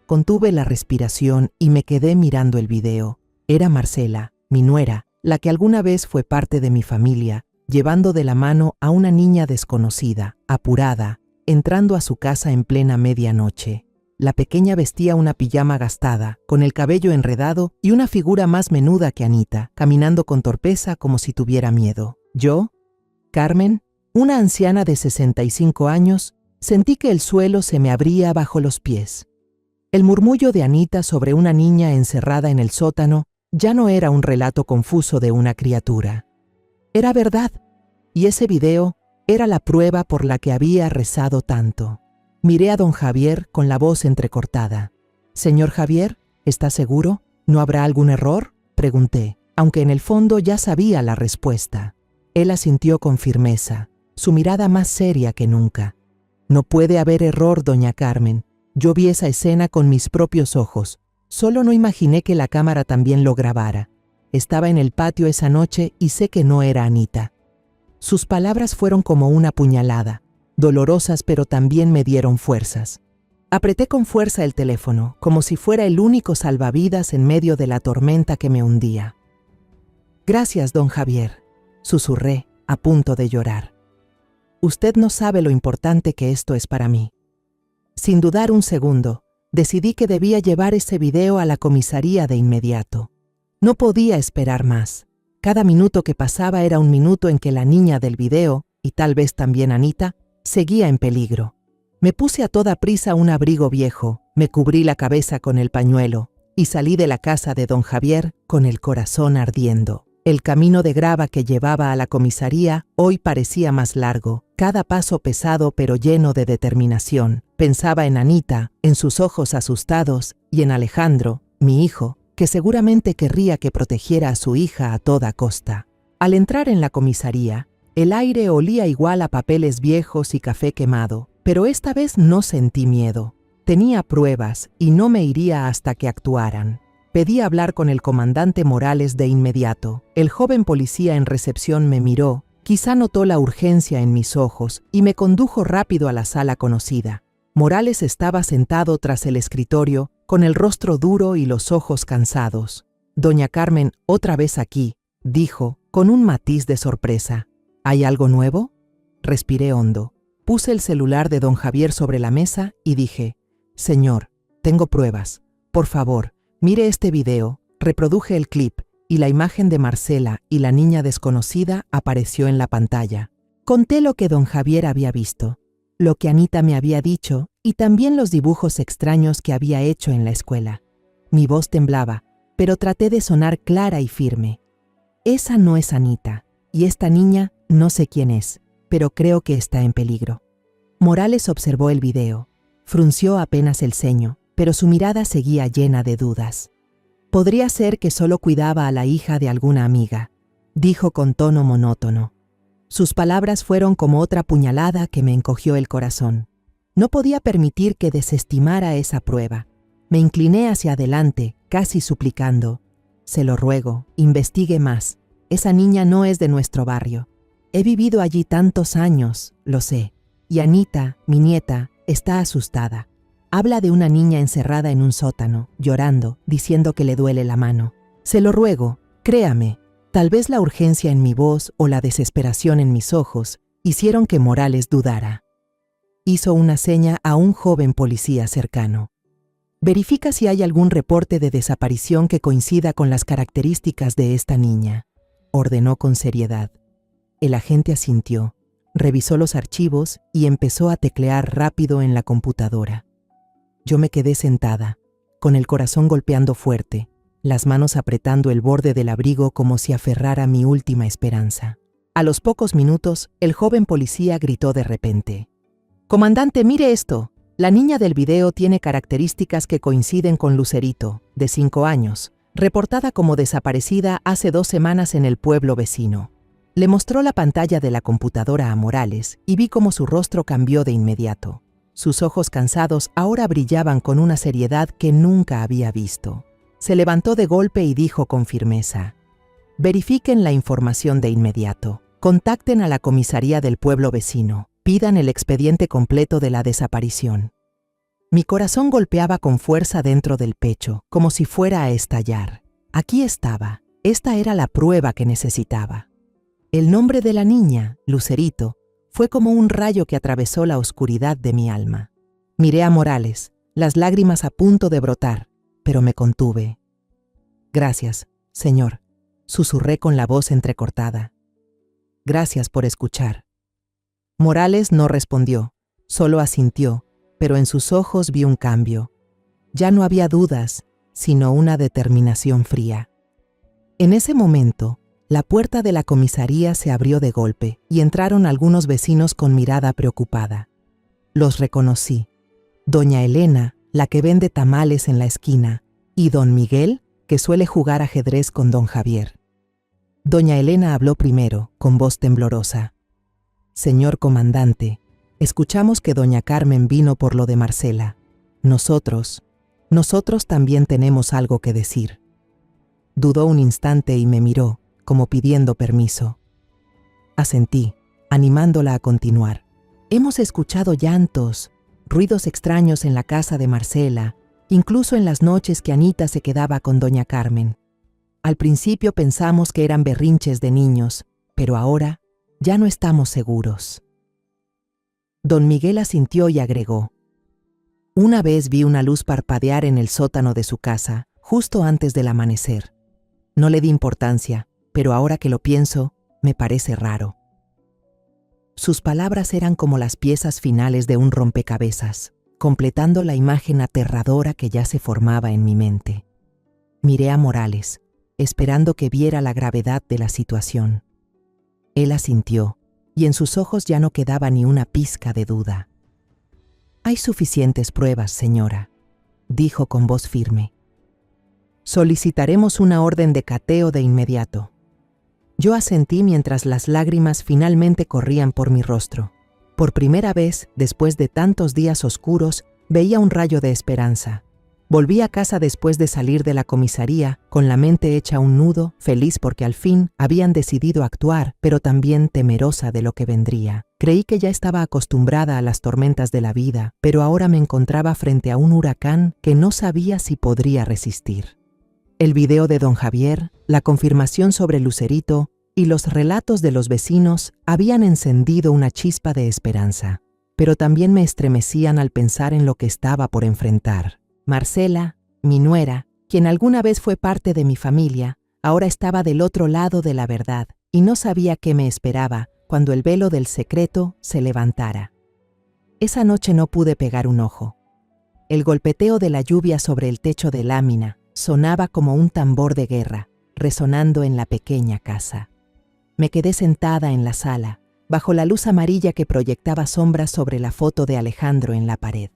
Contuve la respiración y me quedé mirando el video. Era Marcela, mi nuera, la que alguna vez fue parte de mi familia, llevando de la mano a una niña desconocida, apurada, entrando a su casa en plena medianoche. La pequeña vestía una pijama gastada, con el cabello enredado y una figura más menuda que Anita, caminando con torpeza como si tuviera miedo. Yo, Carmen, una anciana de 65 años, sentí que el suelo se me abría bajo los pies. El murmullo de Anita sobre una niña encerrada en el sótano ya no era un relato confuso de una criatura. Era verdad, y ese video era la prueba por la que había rezado tanto. Miré a don Javier con la voz entrecortada. «Señor Javier, ¿está seguro? ¿No habrá algún error?», pregunté, aunque en el fondo ya sabía la respuesta. Él asintió con firmeza, su mirada más seria que nunca. «No puede haber error, doña Carmen. Yo vi esa escena con mis propios ojos. Solo no imaginé que la cámara también lo grabara. Estaba en el patio esa noche y sé que no era Anita». Sus palabras fueron como una puñalada, dolorosas pero también me dieron fuerzas. Apreté con fuerza el teléfono, como si fuera el único salvavidas en medio de la tormenta que me hundía. «Gracias, don Javier», susurré, a punto de llorar. «Usted no sabe lo importante que esto es para mí». Sin dudar un segundo, decidí que debía llevar ese video a la comisaría de inmediato. No podía esperar más. Cada minuto que pasaba era un minuto en que la niña del video, y tal vez también Anita, seguía en peligro. Me puse a toda prisa un abrigo viejo, me cubrí la cabeza con el pañuelo y salí de la casa de don Javier con el corazón ardiendo. El camino de grava que llevaba a la comisaría hoy parecía más largo, cada paso pesado pero lleno de determinación. Pensaba en Anita, en sus ojos asustados, y en Alejandro, mi hijo, que seguramente querría que protegiera a su hija a toda costa. Al entrar en la comisaría, el aire olía igual a papeles viejos y café quemado, pero esta vez no sentí miedo. Tenía pruebas y no me iría hasta que actuaran. Pedí hablar con el comandante Morales de inmediato. El joven policía en recepción me miró, quizá notó la urgencia en mis ojos y me condujo rápido a la sala conocida. Morales estaba sentado tras el escritorio, con el rostro duro y los ojos cansados. «Doña Carmen, otra vez aquí», dijo, con un matiz de sorpresa. «¿Hay algo nuevo?». Respiré hondo. Puse el celular de don Javier sobre la mesa y dije: «Señor, tengo pruebas. Por favor, mire este video». Reproduje el clip y la imagen de Marcela y la niña desconocida apareció en la pantalla. Conté lo que don Javier había visto, lo que Anita me había dicho y también los dibujos extraños que había hecho en la escuela. Mi voz temblaba, pero traté de sonar clara y firme. «Esa no es Anita, y esta niña no sé quién es, pero creo que está en peligro». Morales observó el video, frunció apenas el ceño, pero su mirada seguía llena de dudas. «Podría ser que solo cuidaba a la hija de alguna amiga», dijo con tono monótono. Sus palabras fueron como otra puñalada que me encogió el corazón. No podía permitir que desestimara esa prueba. Me incliné hacia adelante, casi suplicando, Se lo ruego, investigue más. Esa niña no es de nuestro barrio. He vivido allí tantos años, lo sé. Y Anita, mi nieta, está asustada. Habla de una niña encerrada en un sótano, llorando, diciendo que le duele la mano. Se lo ruego, créame. Tal vez la urgencia en mi voz o la desesperación en mis ojos hicieron que Morales dudara. Hizo una seña a un joven policía cercano. Verifica si hay algún reporte de desaparición que coincida con las características de esta niña, ordenó con seriedad. El agente asintió, revisó los archivos y empezó a teclear rápido en la computadora. Yo me quedé sentada, con el corazón golpeando fuerte, las manos apretando el borde del abrigo como si aferrara mi última esperanza. A los pocos minutos, el joven policía gritó de repente: «Comandante, mire esto. La niña del video tiene características que coinciden con Lucerito, de 5 años, reportada como desaparecida hace 2 semanas en el pueblo vecino». Le mostró la pantalla de la computadora a Morales y vi cómo su rostro cambió de inmediato. Sus ojos cansados ahora brillaban con una seriedad que nunca había visto. Se levantó de golpe y dijo con firmeza: «Verifiquen la información de inmediato. Contacten a la comisaría del pueblo vecino. Pidan el expediente completo de la desaparición». Mi corazón golpeaba con fuerza dentro del pecho, como si fuera a estallar. Aquí estaba. Esta era la prueba que necesitaba. El nombre de la niña, Lucerito, fue como un rayo que atravesó la oscuridad de mi alma. Miré a Morales, las lágrimas a punto de brotar, pero me contuve. «Gracias, señor», susurré con la voz entrecortada. «Gracias por escuchar». Morales no respondió, solo asintió, pero en sus ojos vi un cambio. Ya no había dudas, sino una determinación fría. En ese momento, la puerta de la comisaría se abrió de golpe y entraron algunos vecinos con mirada preocupada. Los reconocí. Doña Elena, la que vende tamales en la esquina, y don Miguel, que suele jugar ajedrez con don Javier. Doña Elena habló primero, con voz temblorosa. «Señor comandante, escuchamos que doña Carmen vino por lo de Marcela. Nosotros también tenemos algo que decir». Dudó un instante y me miró, como pidiendo permiso. Asentí, animándola a continuar. «Hemos escuchado llantos, ruidos extraños en la casa de Marcela, incluso en las noches que Anita se quedaba con doña Carmen. Al principio pensamos que eran berrinches de niños, pero ahora ya no estamos seguros». Don Miguel asintió y agregó: «Una vez vi una luz parpadear en el sótano de su casa, justo antes del amanecer. No le di importancia, pero ahora que lo pienso, me parece raro». Sus palabras eran como las piezas finales de un rompecabezas, completando la imagen aterradora que ya se formaba en mi mente. Miré a Morales, esperando que viera la gravedad de la situación. Él asintió, y en sus ojos ya no quedaba ni una pizca de duda. «Hay suficientes pruebas, señora», dijo con voz firme. «Solicitaremos una orden de cateo de inmediato». Yo asentí mientras las lágrimas finalmente corrían por mi rostro. Por primera vez, después de tantos días oscuros, veía un rayo de esperanza. Volví a casa después de salir de la comisaría, con la mente hecha un nudo, feliz porque al fin habían decidido actuar, pero también temerosa de lo que vendría. Creí que ya estaba acostumbrada a las tormentas de la vida, pero ahora me encontraba frente a un huracán que no sabía si podría resistir. El video de don Javier, la confirmación sobre Lucerito y los relatos de los vecinos habían encendido una chispa de esperanza, pero también me estremecían al pensar en lo que estaba por enfrentar. Marcela, mi nuera, quien alguna vez fue parte de mi familia, ahora estaba del otro lado de la verdad y no sabía qué me esperaba cuando el velo del secreto se levantara. Esa noche no pude pegar un ojo. El golpeteo de la lluvia sobre el techo de lámina sonaba como un tambor de guerra, resonando en la pequeña casa. Me quedé sentada en la sala, bajo la luz amarilla que proyectaba sombras sobre la foto de Alejandro en la pared.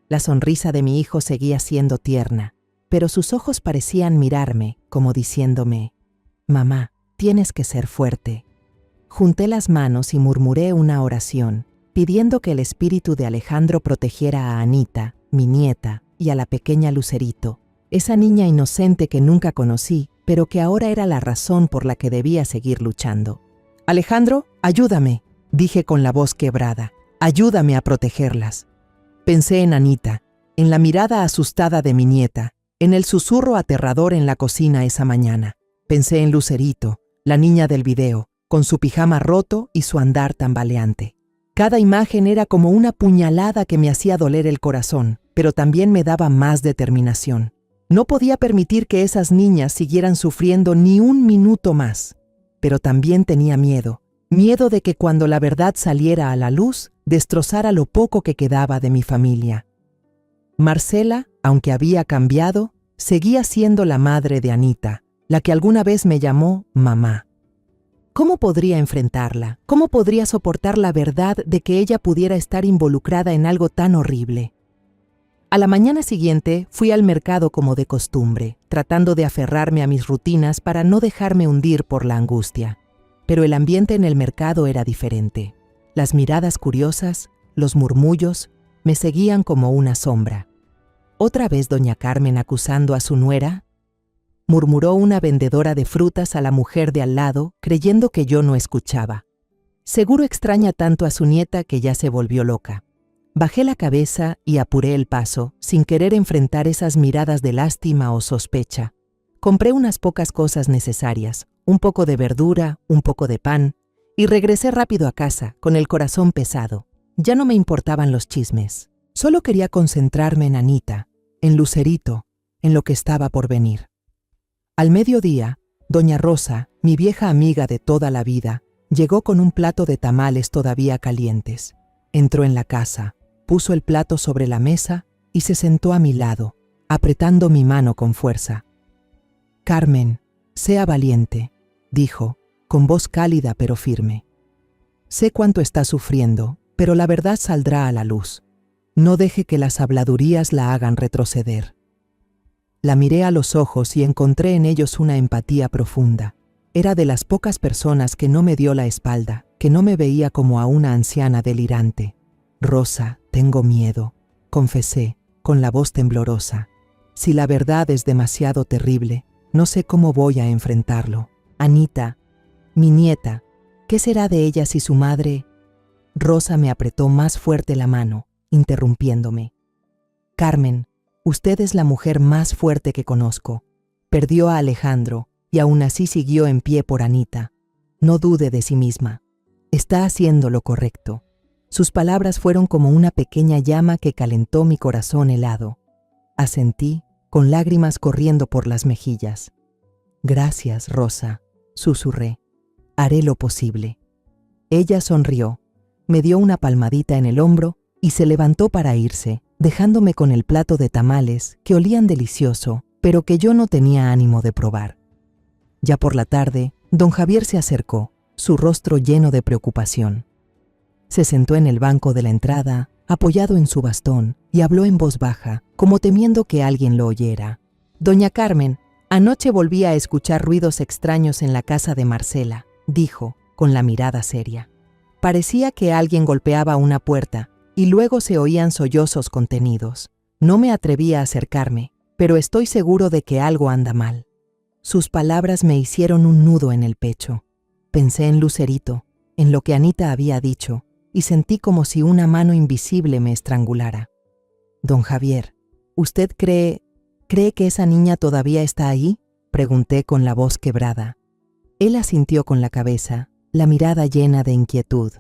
La sonrisa de mi hijo seguía siendo tierna, pero sus ojos parecían mirarme, como diciéndome: «Mamá, tienes que ser fuerte». Junté las manos y murmuré una oración, pidiendo que el espíritu de Alejandro protegiera a Anita, mi nieta, y a la pequeña Lucerito, esa niña inocente que nunca conocí pero que ahora era la razón por la que debía seguir luchando. «Alejandro, ayúdame», dije con la voz quebrada. «Ayúdame a protegerlas». Pensé en Anita, en la mirada asustada de mi nieta, en el susurro aterrador en la cocina esa mañana. Pensé en Lucerito, la niña del video, con su pijama roto y su andar tambaleante. Cada imagen era como una puñalada que me hacía doler el corazón, pero también me daba más determinación. No podía permitir que esas niñas siguieran sufriendo ni un minuto más, pero también tenía miedo de que cuando la verdad saliera a la luz, destrozara lo poco que quedaba de mi familia. Marcela, aunque había cambiado, seguía siendo la madre de Anita, la que alguna vez me llamó mamá. ¿Cómo podría enfrentarla? ¿Cómo podría soportar la verdad de que ella pudiera estar involucrada en algo tan horrible? A la mañana siguiente fui al mercado como de costumbre, tratando de aferrarme a mis rutinas para no dejarme hundir por la angustia. Pero el ambiente en el mercado era diferente. Las miradas curiosas, los murmullos, me seguían como una sombra. ¿Otra vez doña Carmen acusando a su nuera?, murmuró una vendedora de frutas a la mujer de al lado, creyendo que yo no escuchaba. Seguro extraña tanto a su nieta que ya se volvió loca. Bajé la cabeza y apuré el paso, sin querer enfrentar esas miradas de lástima o sospecha. Compré unas pocas cosas necesarias, un poco de verdura, un poco de pan, y regresé rápido a casa, con el corazón pesado. Ya no me importaban los chismes. Solo quería concentrarme en Anita, en Lucerito, en lo que estaba por venir. Al mediodía, doña Rosa, mi vieja amiga de toda la vida, llegó con un plato de tamales todavía calientes. Entró en la casa, puso el plato sobre la mesa y se sentó a mi lado, apretando mi mano con fuerza. «Carmen, sea valiente», dijo, con voz cálida pero firme. «Sé cuánto está sufriendo, pero la verdad saldrá a la luz. No deje que las habladurías la hagan retroceder». La miré a los ojos y encontré en ellos una empatía profunda. Era de las pocas personas que no me dio la espalda, que no me veía como a una anciana delirante. «Rosa, tengo miedo», confesé, con la voz temblorosa. «Si la verdad es demasiado terrible, no sé cómo voy a enfrentarlo. Anita, mi nieta, ¿qué será de ella si su madre...?» Rosa me apretó más fuerte la mano, interrumpiéndome. «Carmen, usted es la mujer más fuerte que conozco. Perdió a Alejandro y aún así siguió en pie por Anita. No dude de sí misma. Está haciendo lo correcto». Sus palabras fueron como una pequeña llama que calentó mi corazón helado. Asentí, con lágrimas corriendo por las mejillas. «Gracias, Rosa», susurré. «Haré lo posible». Ella sonrió, me dio una palmadita en el hombro y se levantó para irse, dejándome con el plato de tamales que olían delicioso, pero que yo no tenía ánimo de probar. Ya por la tarde, don Javier se acercó, su rostro lleno de preocupación. Se sentó en el banco de la entrada, apoyado en su bastón, y habló en voz baja, como temiendo que alguien lo oyera. «Doña Carmen, anoche volví a escuchar ruidos extraños en la casa de Marcela», dijo, con la mirada seria. «Parecía que alguien golpeaba una puerta, y luego se oían sollozos contenidos. No me atreví a acercarme, pero estoy seguro de que algo anda mal». Sus palabras me hicieron un nudo en el pecho. Pensé en Lucerito, en lo que Anita había dicho, y sentí como si una mano invisible me estrangulara. «Don Javier, ¿usted cree que esa niña todavía está ahí?», pregunté con la voz quebrada. Él asintió con la cabeza, la mirada llena de inquietud.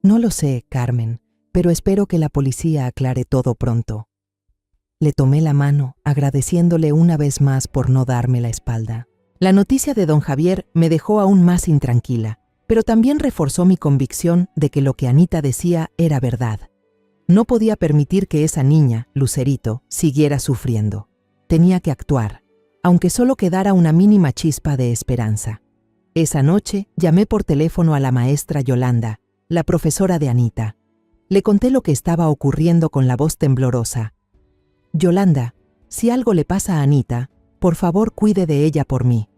«No lo sé, Carmen, pero espero que la policía aclare todo pronto». Le tomé la mano, agradeciéndole una vez más por no darme la espalda. La noticia de don Javier me dejó aún más intranquila, pero también reforzó mi convicción de que lo que Anita decía era verdad. No podía permitir que esa niña, Lucerito, siguiera sufriendo. Tenía que actuar, aunque solo quedara una mínima chispa de esperanza. Esa noche llamé por teléfono a la maestra Yolanda, la profesora de Anita. Le conté lo que estaba ocurriendo con la voz temblorosa. «Yolanda, si algo le pasa a Anita, por favor cuide de ella por mí.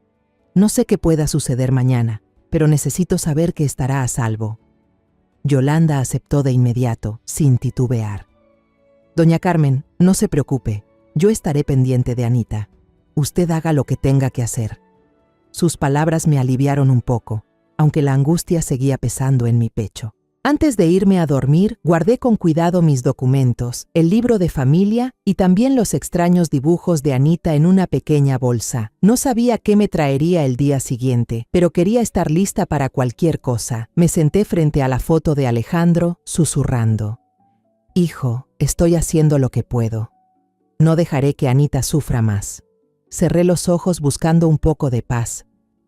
No sé qué pueda suceder mañana, pero necesito saber que estará a salvo». Yolanda aceptó de inmediato, sin titubear. «Doña Carmen, no se preocupe, yo estaré pendiente de Anita. Usted haga lo que tenga que hacer. Sus palabras me aliviaron un poco, aunque la angustia seguía pesando en mi pecho. Antes de irme a dormir, guardé con cuidado mis documentos, el libro de familia y también los extraños dibujos de Anita en una pequeña bolsa. No sabía qué me traería el día siguiente, pero quería estar lista para cualquier cosa. Me senté frente a la foto de Alejandro, susurrando: «Hijo, estoy haciendo lo que puedo. No dejaré que Anita sufra más». Cerré los ojos buscando un poco de paz,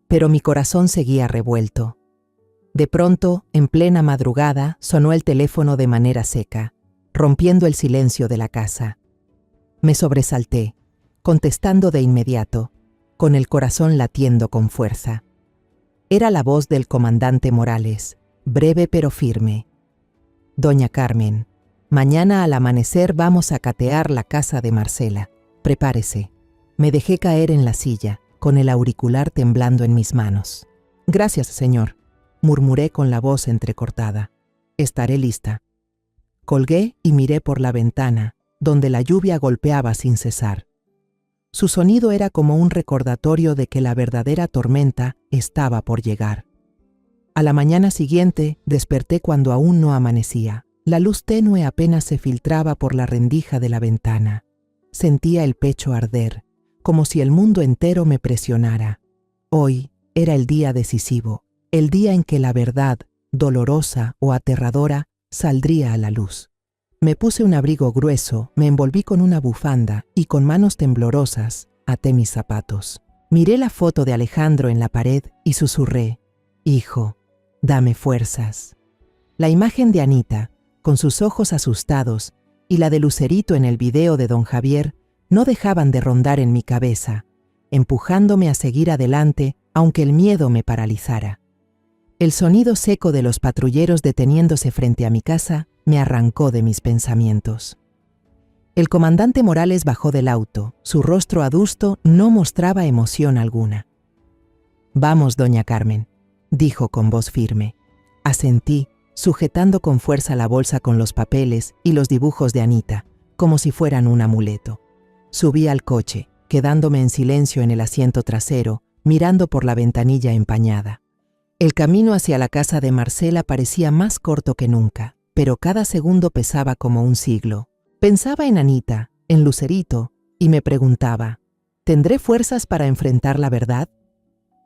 pero mi corazón seguía revuelto. De pronto, en plena madrugada, sonó el teléfono de manera seca, rompiendo el silencio de la casa. Me sobresalté, contestando de inmediato, con el corazón latiendo con fuerza. Era la voz del comandante Morales, breve pero firme. «Doña Carmen, mañana al amanecer vamos a catear la casa de Marcela. Prepárese». Me dejé caer en la silla, con el auricular temblando en mis manos. «Gracias, señor», murmuré con la voz entrecortada. «Estaré lista». Colgué y miré por la ventana, donde la lluvia golpeaba sin cesar. Su sonido era como un recordatorio de que la verdadera tormenta estaba por llegar. A la mañana siguiente desperté cuando aún no amanecía. La luz tenue apenas se filtraba por la rendija de la ventana. Sentía el pecho arder, como si el mundo entero me presionara. Hoy era el día decisivo, el día en que la verdad, dolorosa o aterradora, saldría a la luz. Me puse un abrigo grueso, me envolví con una bufanda y con manos temblorosas até mis zapatos. Miré la foto de Alejandro en la pared y susurré: «Hijo, dame fuerzas». La imagen de Anita, con sus ojos asustados, y la de Lucerito en el video de don Javier, no dejaban de rondar en mi cabeza, empujándome a seguir adelante aunque el miedo me paralizara. El sonido seco de los patrulleros deteniéndose frente a mi casa me arrancó de mis pensamientos. El comandante Morales bajó del auto. Su rostro adusto no mostraba emoción alguna. «Vamos, doña Carmen», dijo con voz firme. Asentí, sujetando con fuerza la bolsa con los papeles y los dibujos de Anita, como si fueran un amuleto. Subí al coche, quedándome en silencio en el asiento trasero, mirando por la ventanilla empañada. El camino hacia la casa de Marcela parecía más corto que nunca, pero cada segundo pesaba como un siglo. Pensaba en Anita, en Lucerito, y me preguntaba: ¿tendré fuerzas para enfrentar la verdad?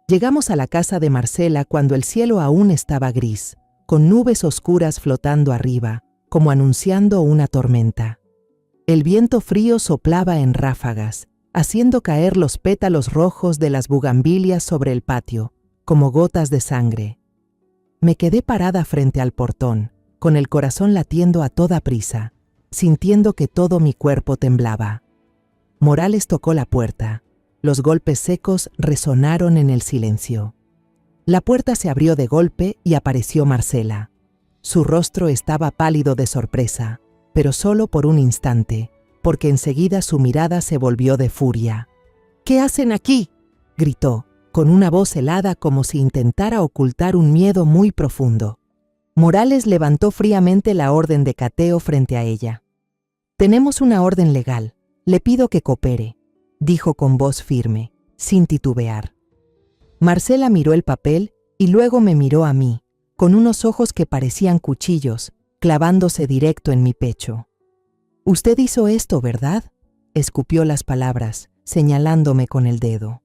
Llegamos a la casa de Marcela cuando el cielo aún estaba gris, con nubes oscuras flotando arriba, como anunciando una tormenta. El viento frío soplaba en ráfagas, haciendo caer los pétalos rojos de las bugambilias sobre el patio, como gotas de sangre. Me quedé parada frente al portón, con el corazón latiendo a toda prisa, sintiendo que todo mi cuerpo temblaba. Morales tocó la puerta. Los golpes secos resonaron en el silencio. La puerta se abrió de golpe y apareció Marcela. Su rostro estaba pálido de sorpresa, pero solo por un instante, porque enseguida su mirada se volvió de furia. «¿Qué hacen aquí?», gritó, con una voz helada como si intentara ocultar un miedo muy profundo. Morales levantó fríamente la orden de cateo frente a ella. «Tenemos una orden legal. Le pido que coopere», dijo con voz firme, sin titubear. Marcela miró el papel y luego me miró a mí, con unos ojos que parecían cuchillos, clavándose directo en mi pecho. «Usted hizo esto, ¿verdad?», escupió las palabras, señalándome con el dedo.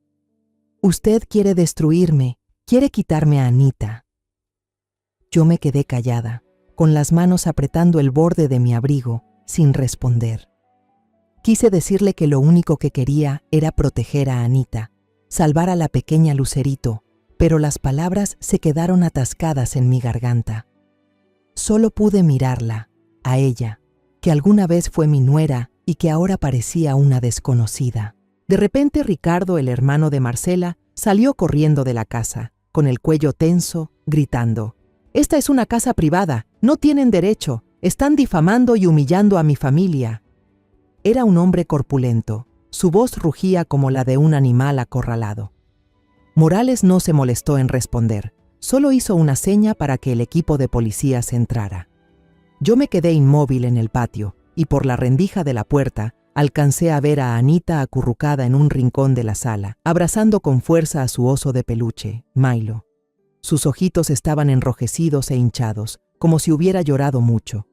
«Usted quiere destruirme, quiere quitarme a Anita». Yo me quedé callada, con las manos apretando el borde de mi abrigo, sin responder. Quise decirle que lo único que quería era proteger a Anita, salvar a la pequeña Lucerito, pero las palabras se quedaron atascadas en mi garganta. Solo pude mirarla, a ella, que alguna vez fue mi nuera y que ahora parecía una desconocida. De repente Ricardo, el hermano de Marcela, salió corriendo de la casa, con el cuello tenso, gritando: «Esta es una casa privada, no tienen derecho, están difamando y humillando a mi familia». Era un hombre corpulento, su voz rugía como la de un animal acorralado. Morales no se molestó en responder, solo hizo una seña para que el equipo de policías entrara. Yo me quedé inmóvil en el patio y por la rendija de la puerta Alcancé a ver a Anita acurrucada en un rincón de la sala, abrazando con fuerza a su oso de peluche, Milo. Sus ojitos estaban enrojecidos e hinchados, como si hubiera llorado mucho.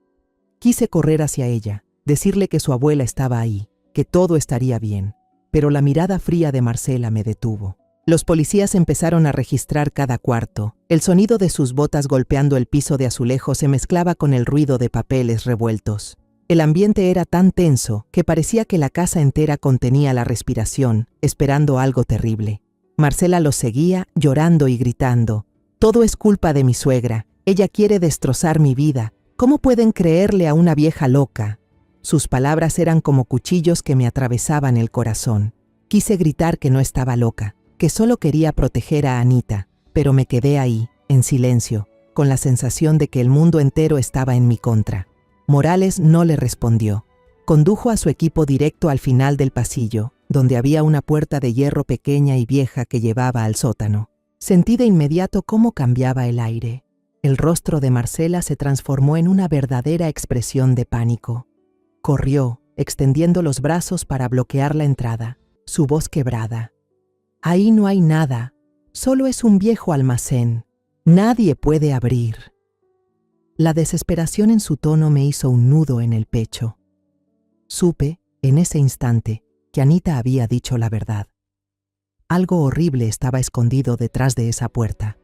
Quise correr hacia ella, decirle que su abuela estaba ahí, que todo estaría bien, pero la mirada fría de Marcela me detuvo. Los policías empezaron a registrar cada cuarto. El sonido de sus botas golpeando el piso de azulejo se mezclaba con el ruido de papeles revueltos. El ambiente era tan tenso que parecía que la casa entera contenía la respiración, esperando algo terrible. Marcela los seguía, llorando y gritando. «Todo es culpa de mi suegra. Ella quiere destrozar mi vida. ¿Cómo pueden creerle a una vieja loca?» Sus palabras eran como cuchillos que me atravesaban el corazón. Quise gritar que no estaba loca, que solo quería proteger a Anita, pero me quedé ahí, en silencio, con la sensación de que el mundo entero estaba en mi contra. Morales no le respondió. Condujo a su equipo directo al final del pasillo, donde había una puerta de hierro pequeña y vieja que llevaba al sótano. Sentí de inmediato cómo cambiaba el aire. El rostro de Marcela se transformó en una verdadera expresión de pánico. Corrió, extendiendo los brazos para bloquear la entrada, su voz quebrada. «Ahí no hay nada, solo es un viejo almacén. Nadie puede abrir». La desesperación en su tono me hizo un nudo en el pecho. Supe, en ese instante, que Anita había dicho la verdad. Algo horrible estaba escondido detrás de esa puerta.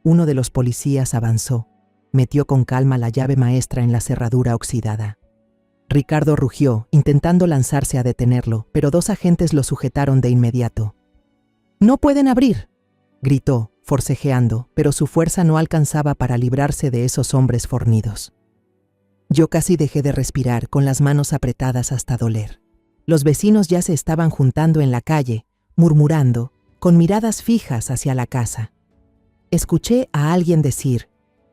Uno de los policías avanzó, metió con calma la llave maestra en la cerradura oxidada. Ricardo rugió, intentando lanzarse a detenerlo, pero 2 agentes lo sujetaron de inmediato. «¡No pueden abrir!», gritó, forcejeando, pero su fuerza no alcanzaba para librarse de esos hombres fornidos. Yo casi dejé de respirar, con las manos apretadas hasta doler. Los vecinos ya se estaban juntando en la calle, murmurando, con miradas fijas hacia la casa. Escuché a alguien decir: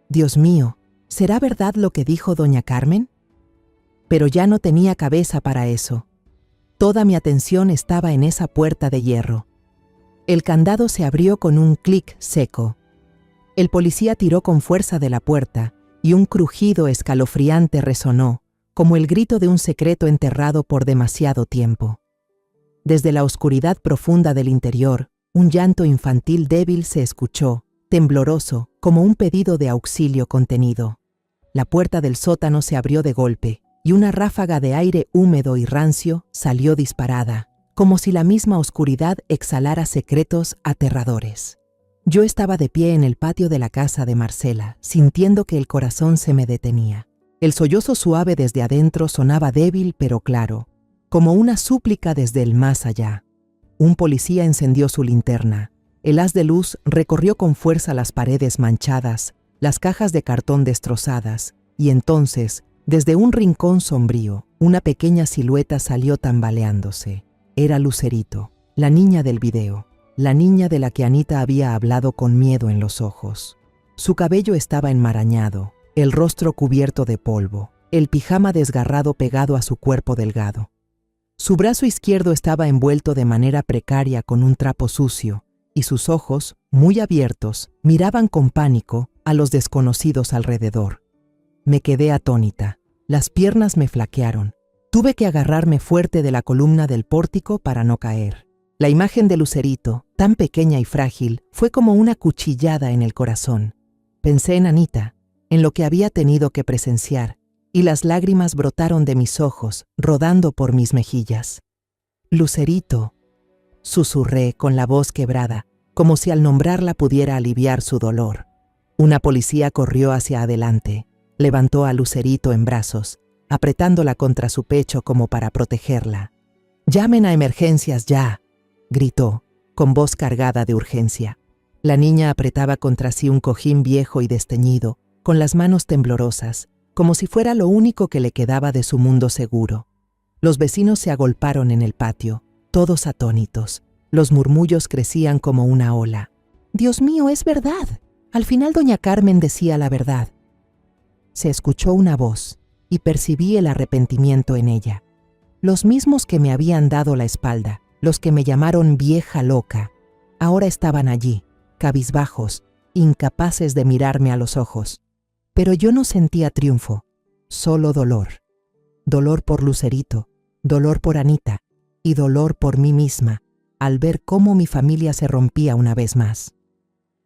«Dios mío, ¿será verdad lo que dijo doña Carmen?». Pero ya no tenía cabeza para eso. Toda mi atención estaba en esa puerta de hierro. El candado se abrió con un clic seco. El policía tiró con fuerza de la puerta y un crujido escalofriante resonó, como el grito de un secreto enterrado por demasiado tiempo. Desde la oscuridad profunda del interior, un llanto infantil débil se escuchó, tembloroso, como un pedido de auxilio contenido. La puerta del sótano se abrió de golpe, y una ráfaga de aire húmedo y rancio salió disparada, como si la misma oscuridad exhalara secretos aterradores. Yo estaba de pie en el patio de la casa de Marcela, sintiendo que el corazón se me detenía. El sollozo suave desde adentro sonaba débil pero claro, como una súplica desde el más allá. Un policía encendió su linterna. El haz de luz recorrió con fuerza las paredes manchadas, las cajas de cartón destrozadas, y entonces, desde un rincón sombrío, una pequeña silueta salió tambaleándose. Era Lucerito, la niña del video, la niña de la que Anita había hablado con miedo en los ojos. Su cabello estaba enmarañado, el rostro cubierto de polvo, el pijama desgarrado pegado a su cuerpo delgado. Su brazo izquierdo estaba envuelto de manera precaria con un trapo sucio, y sus ojos, muy abiertos, miraban con pánico a los desconocidos alrededor. Me quedé atónita, las piernas me flaquearon. Tuve que agarrarme fuerte de la columna del pórtico para no caer. La imagen de Lucerito, tan pequeña y frágil, fue como una cuchillada en el corazón. Pensé en Anita, en lo que había tenido que presenciar, y las lágrimas brotaron de mis ojos, rodando por mis mejillas. «Lucerito», susurré con la voz quebrada, como si al nombrarla pudiera aliviar su dolor. Una policía corrió hacia adelante, levantó a Lucerito en brazos, apretándola contra su pecho como para protegerla. «¡Llamen a emergencias ya!», gritó, con voz cargada de urgencia. La niña apretaba contra sí un cojín viejo y desteñido, con las manos temblorosas, como si fuera lo único que le quedaba de su mundo seguro. Los vecinos se agolparon en el patio, todos atónitos. Los murmullos crecían como una ola. «Dios mío, es verdad. Al final doña Carmen decía la verdad». Se escuchó una voz, y percibí el arrepentimiento en ella. Los mismos que me habían dado la espalda, los que me llamaron vieja loca, ahora estaban allí, cabizbajos, incapaces de mirarme a los ojos. Pero yo no sentía triunfo, solo dolor. Dolor por Lucerito, dolor por Anita y dolor por mí misma al ver cómo mi familia se rompía una vez más.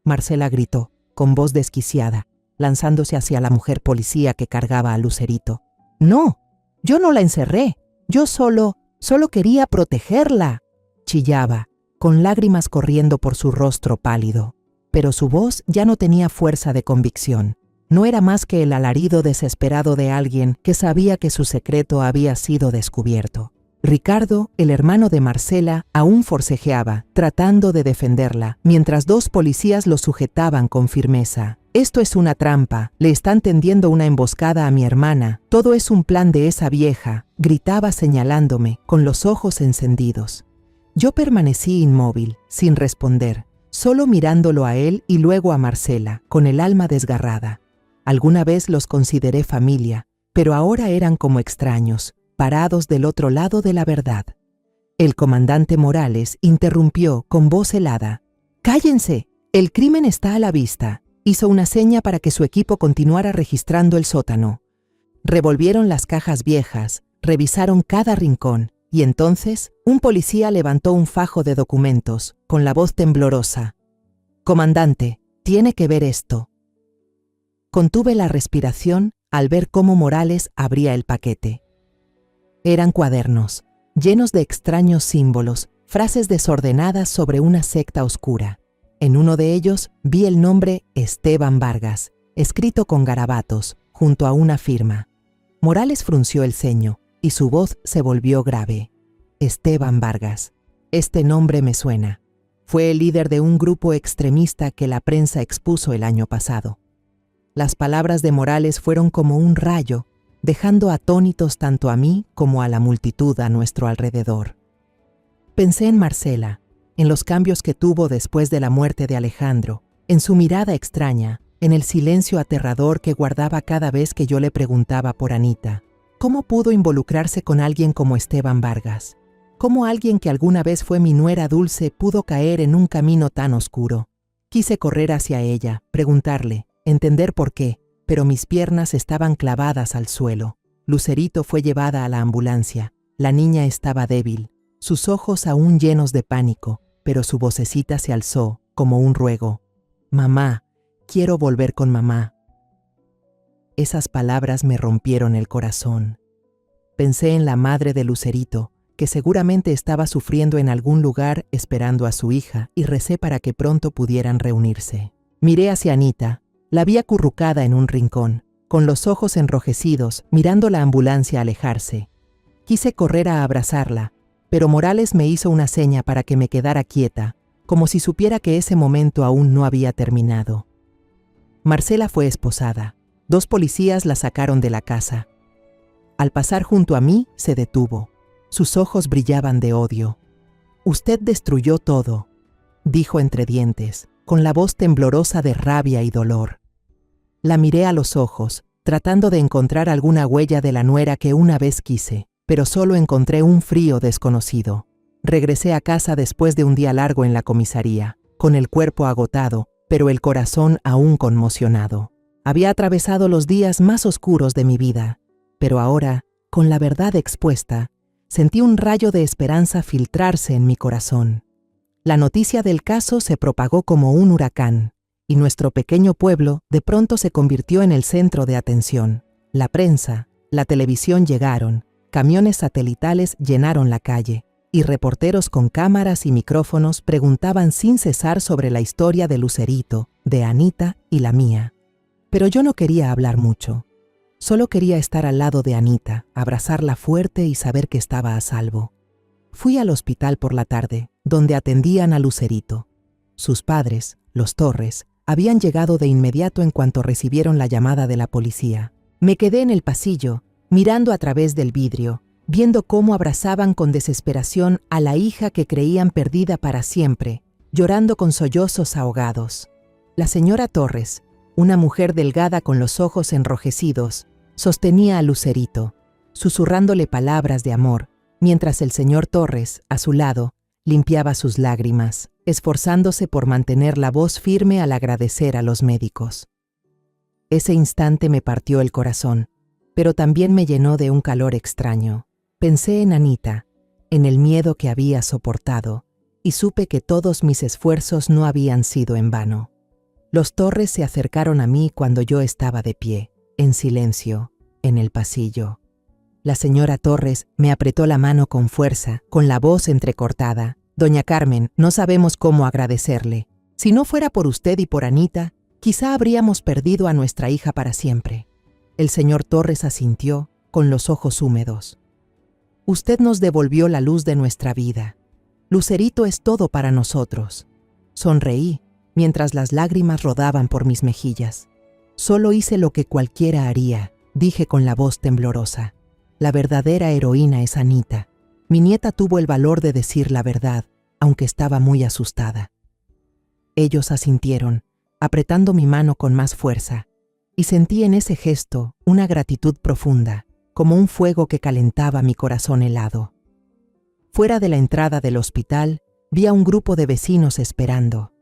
Marcela gritó, con voz desquiciada, lanzándose hacia la mujer policía que cargaba a Lucerito. «No, yo no la encerré, yo solo quería protegerla», chillaba, con lágrimas corriendo por su rostro pálido. Pero su voz ya no tenía fuerza de convicción. No era más que el alarido desesperado de alguien que sabía que su secreto había sido descubierto. Ricardo, el hermano de Marcela, aún forcejeaba, tratando de defenderla, mientras dos policías lo sujetaban con firmeza. «Esto es una trampa, le están tendiendo una emboscada a mi hermana, todo es un plan de esa vieja», gritaba señalándome, con los ojos encendidos. Yo permanecí inmóvil, sin responder, solo mirándolo a él y luego a Marcela, con el alma desgarrada. Alguna vez los consideré familia, pero ahora eran como extraños, parados del otro lado de la verdad. El comandante Morales interrumpió con voz helada. «¡Cállense! El crimen está a la vista». Hizo una seña para que su equipo continuara registrando el sótano. Revolvieron las cajas viejas, revisaron cada rincón, y entonces un policía levantó un fajo de documentos, con la voz temblorosa. «Comandante, tiene que ver esto». Contuve la respiración al ver cómo Morales abría el paquete. Eran cuadernos, llenos de extraños símbolos, frases desordenadas sobre una secta oscura. En uno de ellos vi el nombre Esteban Vargas, escrito con garabatos, junto a una firma. Morales frunció el ceño y su voz se volvió grave. Esteban Vargas. Este nombre me suena. Fue el líder de un grupo extremista que la prensa expuso el año pasado. Las palabras de Morales fueron como un rayo, dejando atónitos tanto a mí como a la multitud a nuestro alrededor. Pensé en Marcela, en los cambios que tuvo después de la muerte de Alejandro, en su mirada extraña, en el silencio aterrador que guardaba cada vez que yo le preguntaba por Anita. ¿Cómo pudo involucrarse con alguien como Esteban Vargas? ¿Cómo alguien que alguna vez fue mi nuera dulce pudo caer en un camino tan oscuro? Quise correr hacia ella, preguntarle, entender por qué, pero mis piernas estaban clavadas al suelo. Lucerito fue llevada a la ambulancia. La niña estaba débil, sus ojos aún llenos de pánico, pero su vocecita se alzó como un ruego. «Mamá, quiero volver con mamá». Esas palabras me rompieron el corazón. Pensé en la madre de Lucerito, que seguramente estaba sufriendo en algún lugar esperando a su hija, y recé para que pronto pudieran reunirse. Miré hacia Anita, la vi acurrucada en un rincón, con los ojos enrojecidos, mirando la ambulancia alejarse. Quise correr a abrazarla, pero Morales me hizo una seña para que me quedara quieta, como si supiera que ese momento aún no había terminado. Marcela fue esposada. 2 policías la sacaron de la casa. Al pasar junto a mí, se detuvo. Sus ojos brillaban de odio. «Usted destruyó todo», dijo entre dientes, con la voz temblorosa de rabia y dolor. La miré a los ojos, tratando de encontrar alguna huella de la nuera que una vez quise, pero solo encontré un frío desconocido. Regresé a casa después de un día largo en la comisaría, con el cuerpo agotado, pero el corazón aún conmocionado. Había atravesado los días más oscuros de mi vida, pero ahora, con la verdad expuesta, sentí un rayo de esperanza filtrarse en mi corazón. La noticia del caso se propagó como un huracán, y nuestro pequeño pueblo de pronto se convirtió en el centro de atención. La prensa, la televisión llegaron, camiones satelitales llenaron la calle, y reporteros con cámaras y micrófonos preguntaban sin cesar sobre la historia de Lucerito, de Anita y la mía. Pero yo no quería hablar mucho. Solo quería estar al lado de Anita, abrazarla fuerte y saber que estaba a salvo. Fui al hospital por la tarde, donde atendían a Lucerito. Sus padres, los Torres, habían llegado de inmediato en cuanto recibieron la llamada de la policía. Me quedé en el pasillo, mirando a través del vidrio, viendo cómo abrazaban con desesperación a la hija que creían perdida para siempre, llorando con sollozos ahogados. La señora Torres, una mujer delgada con los ojos enrojecidos, sostenía a Lucerito, susurrándole palabras de amor, mientras el señor Torres, a su lado, limpiaba sus lágrimas, esforzándose por mantener la voz firme al agradecer a los médicos. Ese instante me partió el corazón, pero también me llenó de un calor extraño. Pensé en Anita, en el miedo que había soportado, y supe que todos mis esfuerzos no habían sido en vano. Los Torres se acercaron a mí cuando yo estaba de pie, en silencio, en el pasillo. La señora Torres me apretó la mano con fuerza, con la voz entrecortada. «Doña Carmen, no sabemos cómo agradecerle. Si no fuera por usted y por Anita, quizá habríamos perdido a nuestra hija para siempre». El señor Torres asintió, con los ojos húmedos. «Usted nos devolvió la luz de nuestra vida. Lucerito es todo para nosotros». Sonreí, mientras las lágrimas rodaban por mis mejillas. «Solo hice lo que cualquiera haría», dije con la voz temblorosa. «La verdadera heroína es Anita». Mi nieta tuvo el valor de decir la verdad, aunque estaba muy asustada. Ellos asintieron, apretando mi mano con más fuerza, y sentí en ese gesto una gratitud profunda, como un fuego que calentaba mi corazón helado. Fuera de la entrada del hospital, vi a un grupo de vecinos esperando.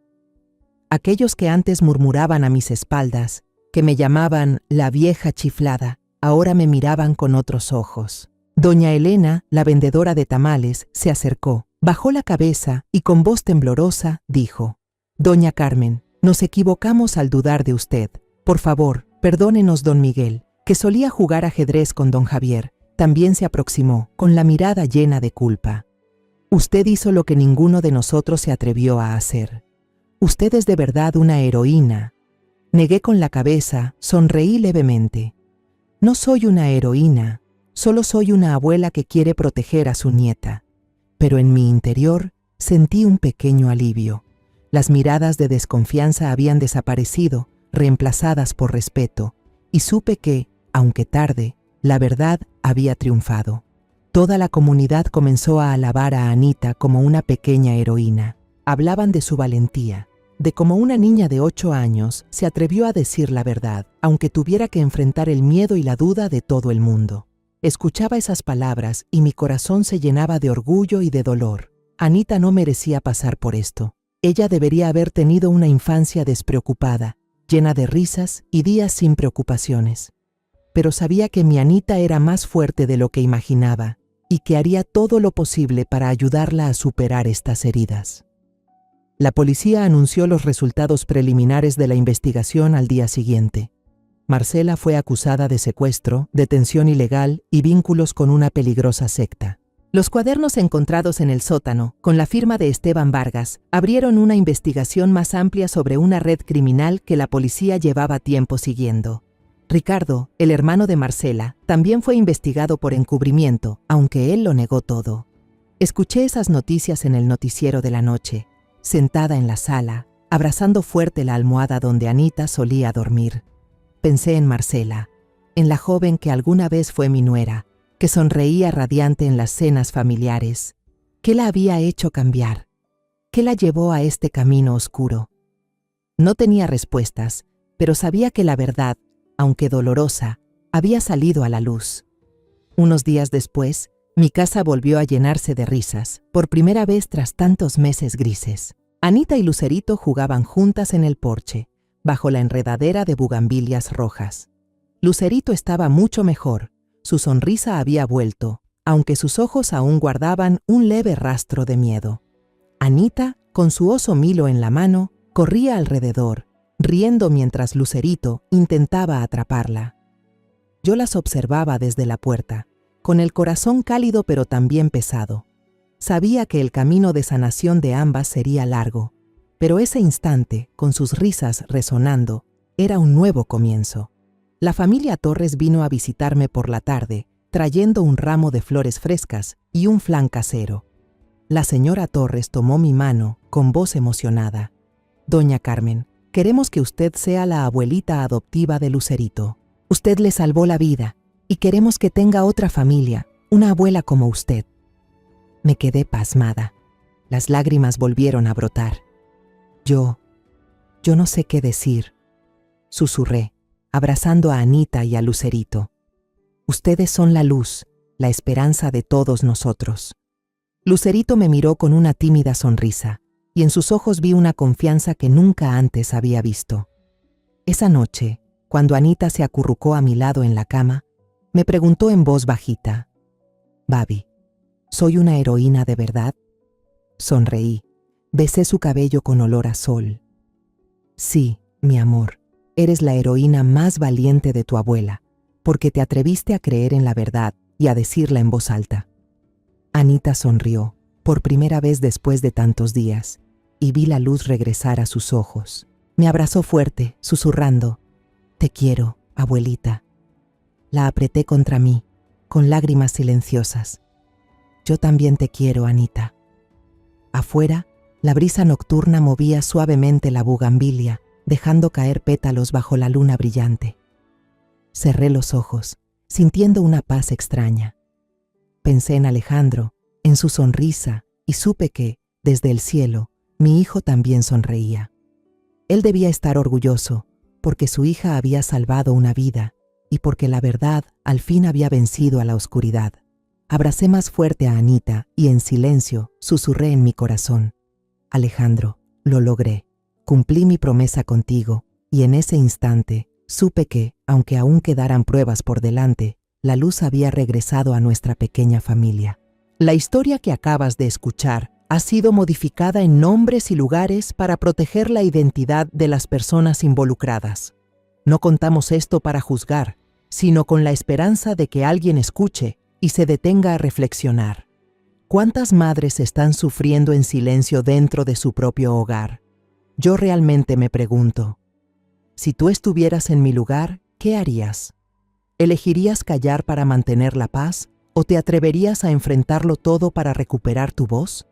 Aquellos que antes murmuraban a mis espaldas, que me llamaban la vieja chiflada, ahora me miraban con otros ojos. Doña Elena, la vendedora de tamales, se acercó, bajó la cabeza y con voz temblorosa dijo: «Doña Carmen, nos equivocamos al dudar de usted. Por favor, perdónenos, don Miguel, que solía jugar ajedrez con don Javier. También se aproximó, con la mirada llena de culpa. Usted hizo lo que ninguno de nosotros se atrevió a hacer. Usted es de verdad una heroína». Negué con la cabeza, sonreí levemente. «No soy una heroína. Solo soy una abuela que quiere proteger a su nieta». Pero en mi interior sentí un pequeño alivio. Las miradas de desconfianza habían desaparecido, reemplazadas por respeto, y supe que, aunque tarde, la verdad había triunfado. Toda la comunidad comenzó a alabar a Anita como una pequeña heroína. Hablaban de su valentía, de cómo una niña de 8 años se atrevió a decir la verdad, aunque tuviera que enfrentar el miedo y la duda de todo el mundo. Escuchaba esas palabras y mi corazón se llenaba de orgullo y de dolor. Anita no merecía pasar por esto. Ella debería haber tenido una infancia despreocupada, llena de risas y días sin preocupaciones. Pero sabía que mi Anita era más fuerte de lo que imaginaba y que haría todo lo posible para ayudarla a superar estas heridas. La policía anunció los resultados preliminares de la investigación al día siguiente. Marcela fue acusada de secuestro, detención ilegal y vínculos con una peligrosa secta. Los cuadernos encontrados en el sótano, con la firma de Esteban Vargas, abrieron una investigación más amplia sobre una red criminal que la policía llevaba tiempo siguiendo. Ricardo, el hermano de Marcela, también fue investigado por encubrimiento, aunque él lo negó todo. Escuché esas noticias en el noticiero de la noche, sentada en la sala, abrazando fuerte la almohada donde Anita solía dormir. Pensé en Marcela, en la joven que alguna vez fue mi nuera, que sonreía radiante en las cenas familiares. ¿Qué la había hecho cambiar? ¿Qué la llevó a este camino oscuro? No tenía respuestas, pero sabía que la verdad, aunque dolorosa, había salido a la luz. Unos días después, mi casa volvió a llenarse de risas, por primera vez tras tantos meses grises. Anita y Lucerito jugaban juntas en el porche, bajo la enredadera de bugambilias rojas. Lucerito estaba mucho mejor, su sonrisa había vuelto, aunque sus ojos aún guardaban un leve rastro de miedo. Anita, con su oso Milo en la mano, corría alrededor, riendo mientras Lucerito intentaba atraparla. Yo las observaba desde la puerta, con el corazón cálido pero también pesado. Sabía que el camino de sanación de ambas sería largo, pero ese instante, con sus risas resonando, era un nuevo comienzo. La familia Torres vino a visitarme por la tarde, trayendo un ramo de flores frescas y un flan casero. La señora Torres tomó mi mano con voz emocionada. «Doña Carmen, queremos que usted sea la abuelita adoptiva de Lucerito. Usted le salvó la vida y queremos que tenga otra familia, una abuela como usted». Me quedé pasmada. Las lágrimas volvieron a brotar. Yo no sé qué decir, susurré, abrazando a Anita y a Lucerito. Ustedes son la luz, la esperanza de todos nosotros. Lucerito me miró con una tímida sonrisa, y en sus ojos vi una confianza que nunca antes había visto. Esa noche, cuando Anita se acurrucó a mi lado en la cama, me preguntó en voz bajita: Babi, ¿soy una heroína de verdad? Sonreí. Besé su cabello con olor a sol. Sí, mi amor, eres la heroína más valiente de tu abuela, porque te atreviste a creer en la verdad y a decirla en voz alta. Anita sonrió, por primera vez después de tantos días, y vi la luz regresar a sus ojos. Me abrazó fuerte, susurrando, «Te quiero, abuelita». La apreté contra mí, con lágrimas silenciosas. «Yo también te quiero, Anita». Afuera, la brisa nocturna movía suavemente la bugambilia, dejando caer pétalos bajo la luna brillante. Cerré los ojos, sintiendo una paz extraña. Pensé en Alejandro, en su sonrisa, y supe que, desde el cielo, mi hijo también sonreía. Él debía estar orgulloso, porque su hija había salvado una vida, y porque la verdad al fin había vencido a la oscuridad. Abracé más fuerte a Anita y en silencio susurré en mi corazón. Alejandro, lo logré. Cumplí mi promesa contigo, y en ese instante supe que, aunque aún quedaran pruebas por delante, la luz había regresado a nuestra pequeña familia. La historia que acabas de escuchar ha sido modificada en nombres y lugares para proteger la identidad de las personas involucradas. No contamos esto para juzgar, sino con la esperanza de que alguien escuche y se detenga a reflexionar. ¿Cuántas madres están sufriendo en silencio dentro de su propio hogar? Yo realmente me pregunto, si tú estuvieras en mi lugar, ¿qué harías? ¿Elegirías callar para mantener la paz o te atreverías a enfrentarlo todo para recuperar tu voz?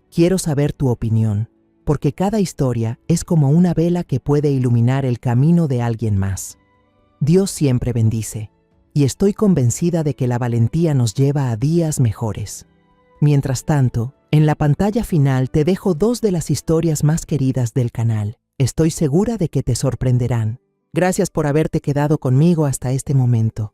Quiero saber tu opinión, porque cada historia es como una vela que puede iluminar el camino de alguien más. Dios siempre bendice, y estoy convencida de que la valentía nos lleva a días mejores. Mientras tanto, en la pantalla final te dejo 2 de las historias más queridas del canal. Estoy segura de que te sorprenderán. Gracias por haberte quedado conmigo hasta este momento.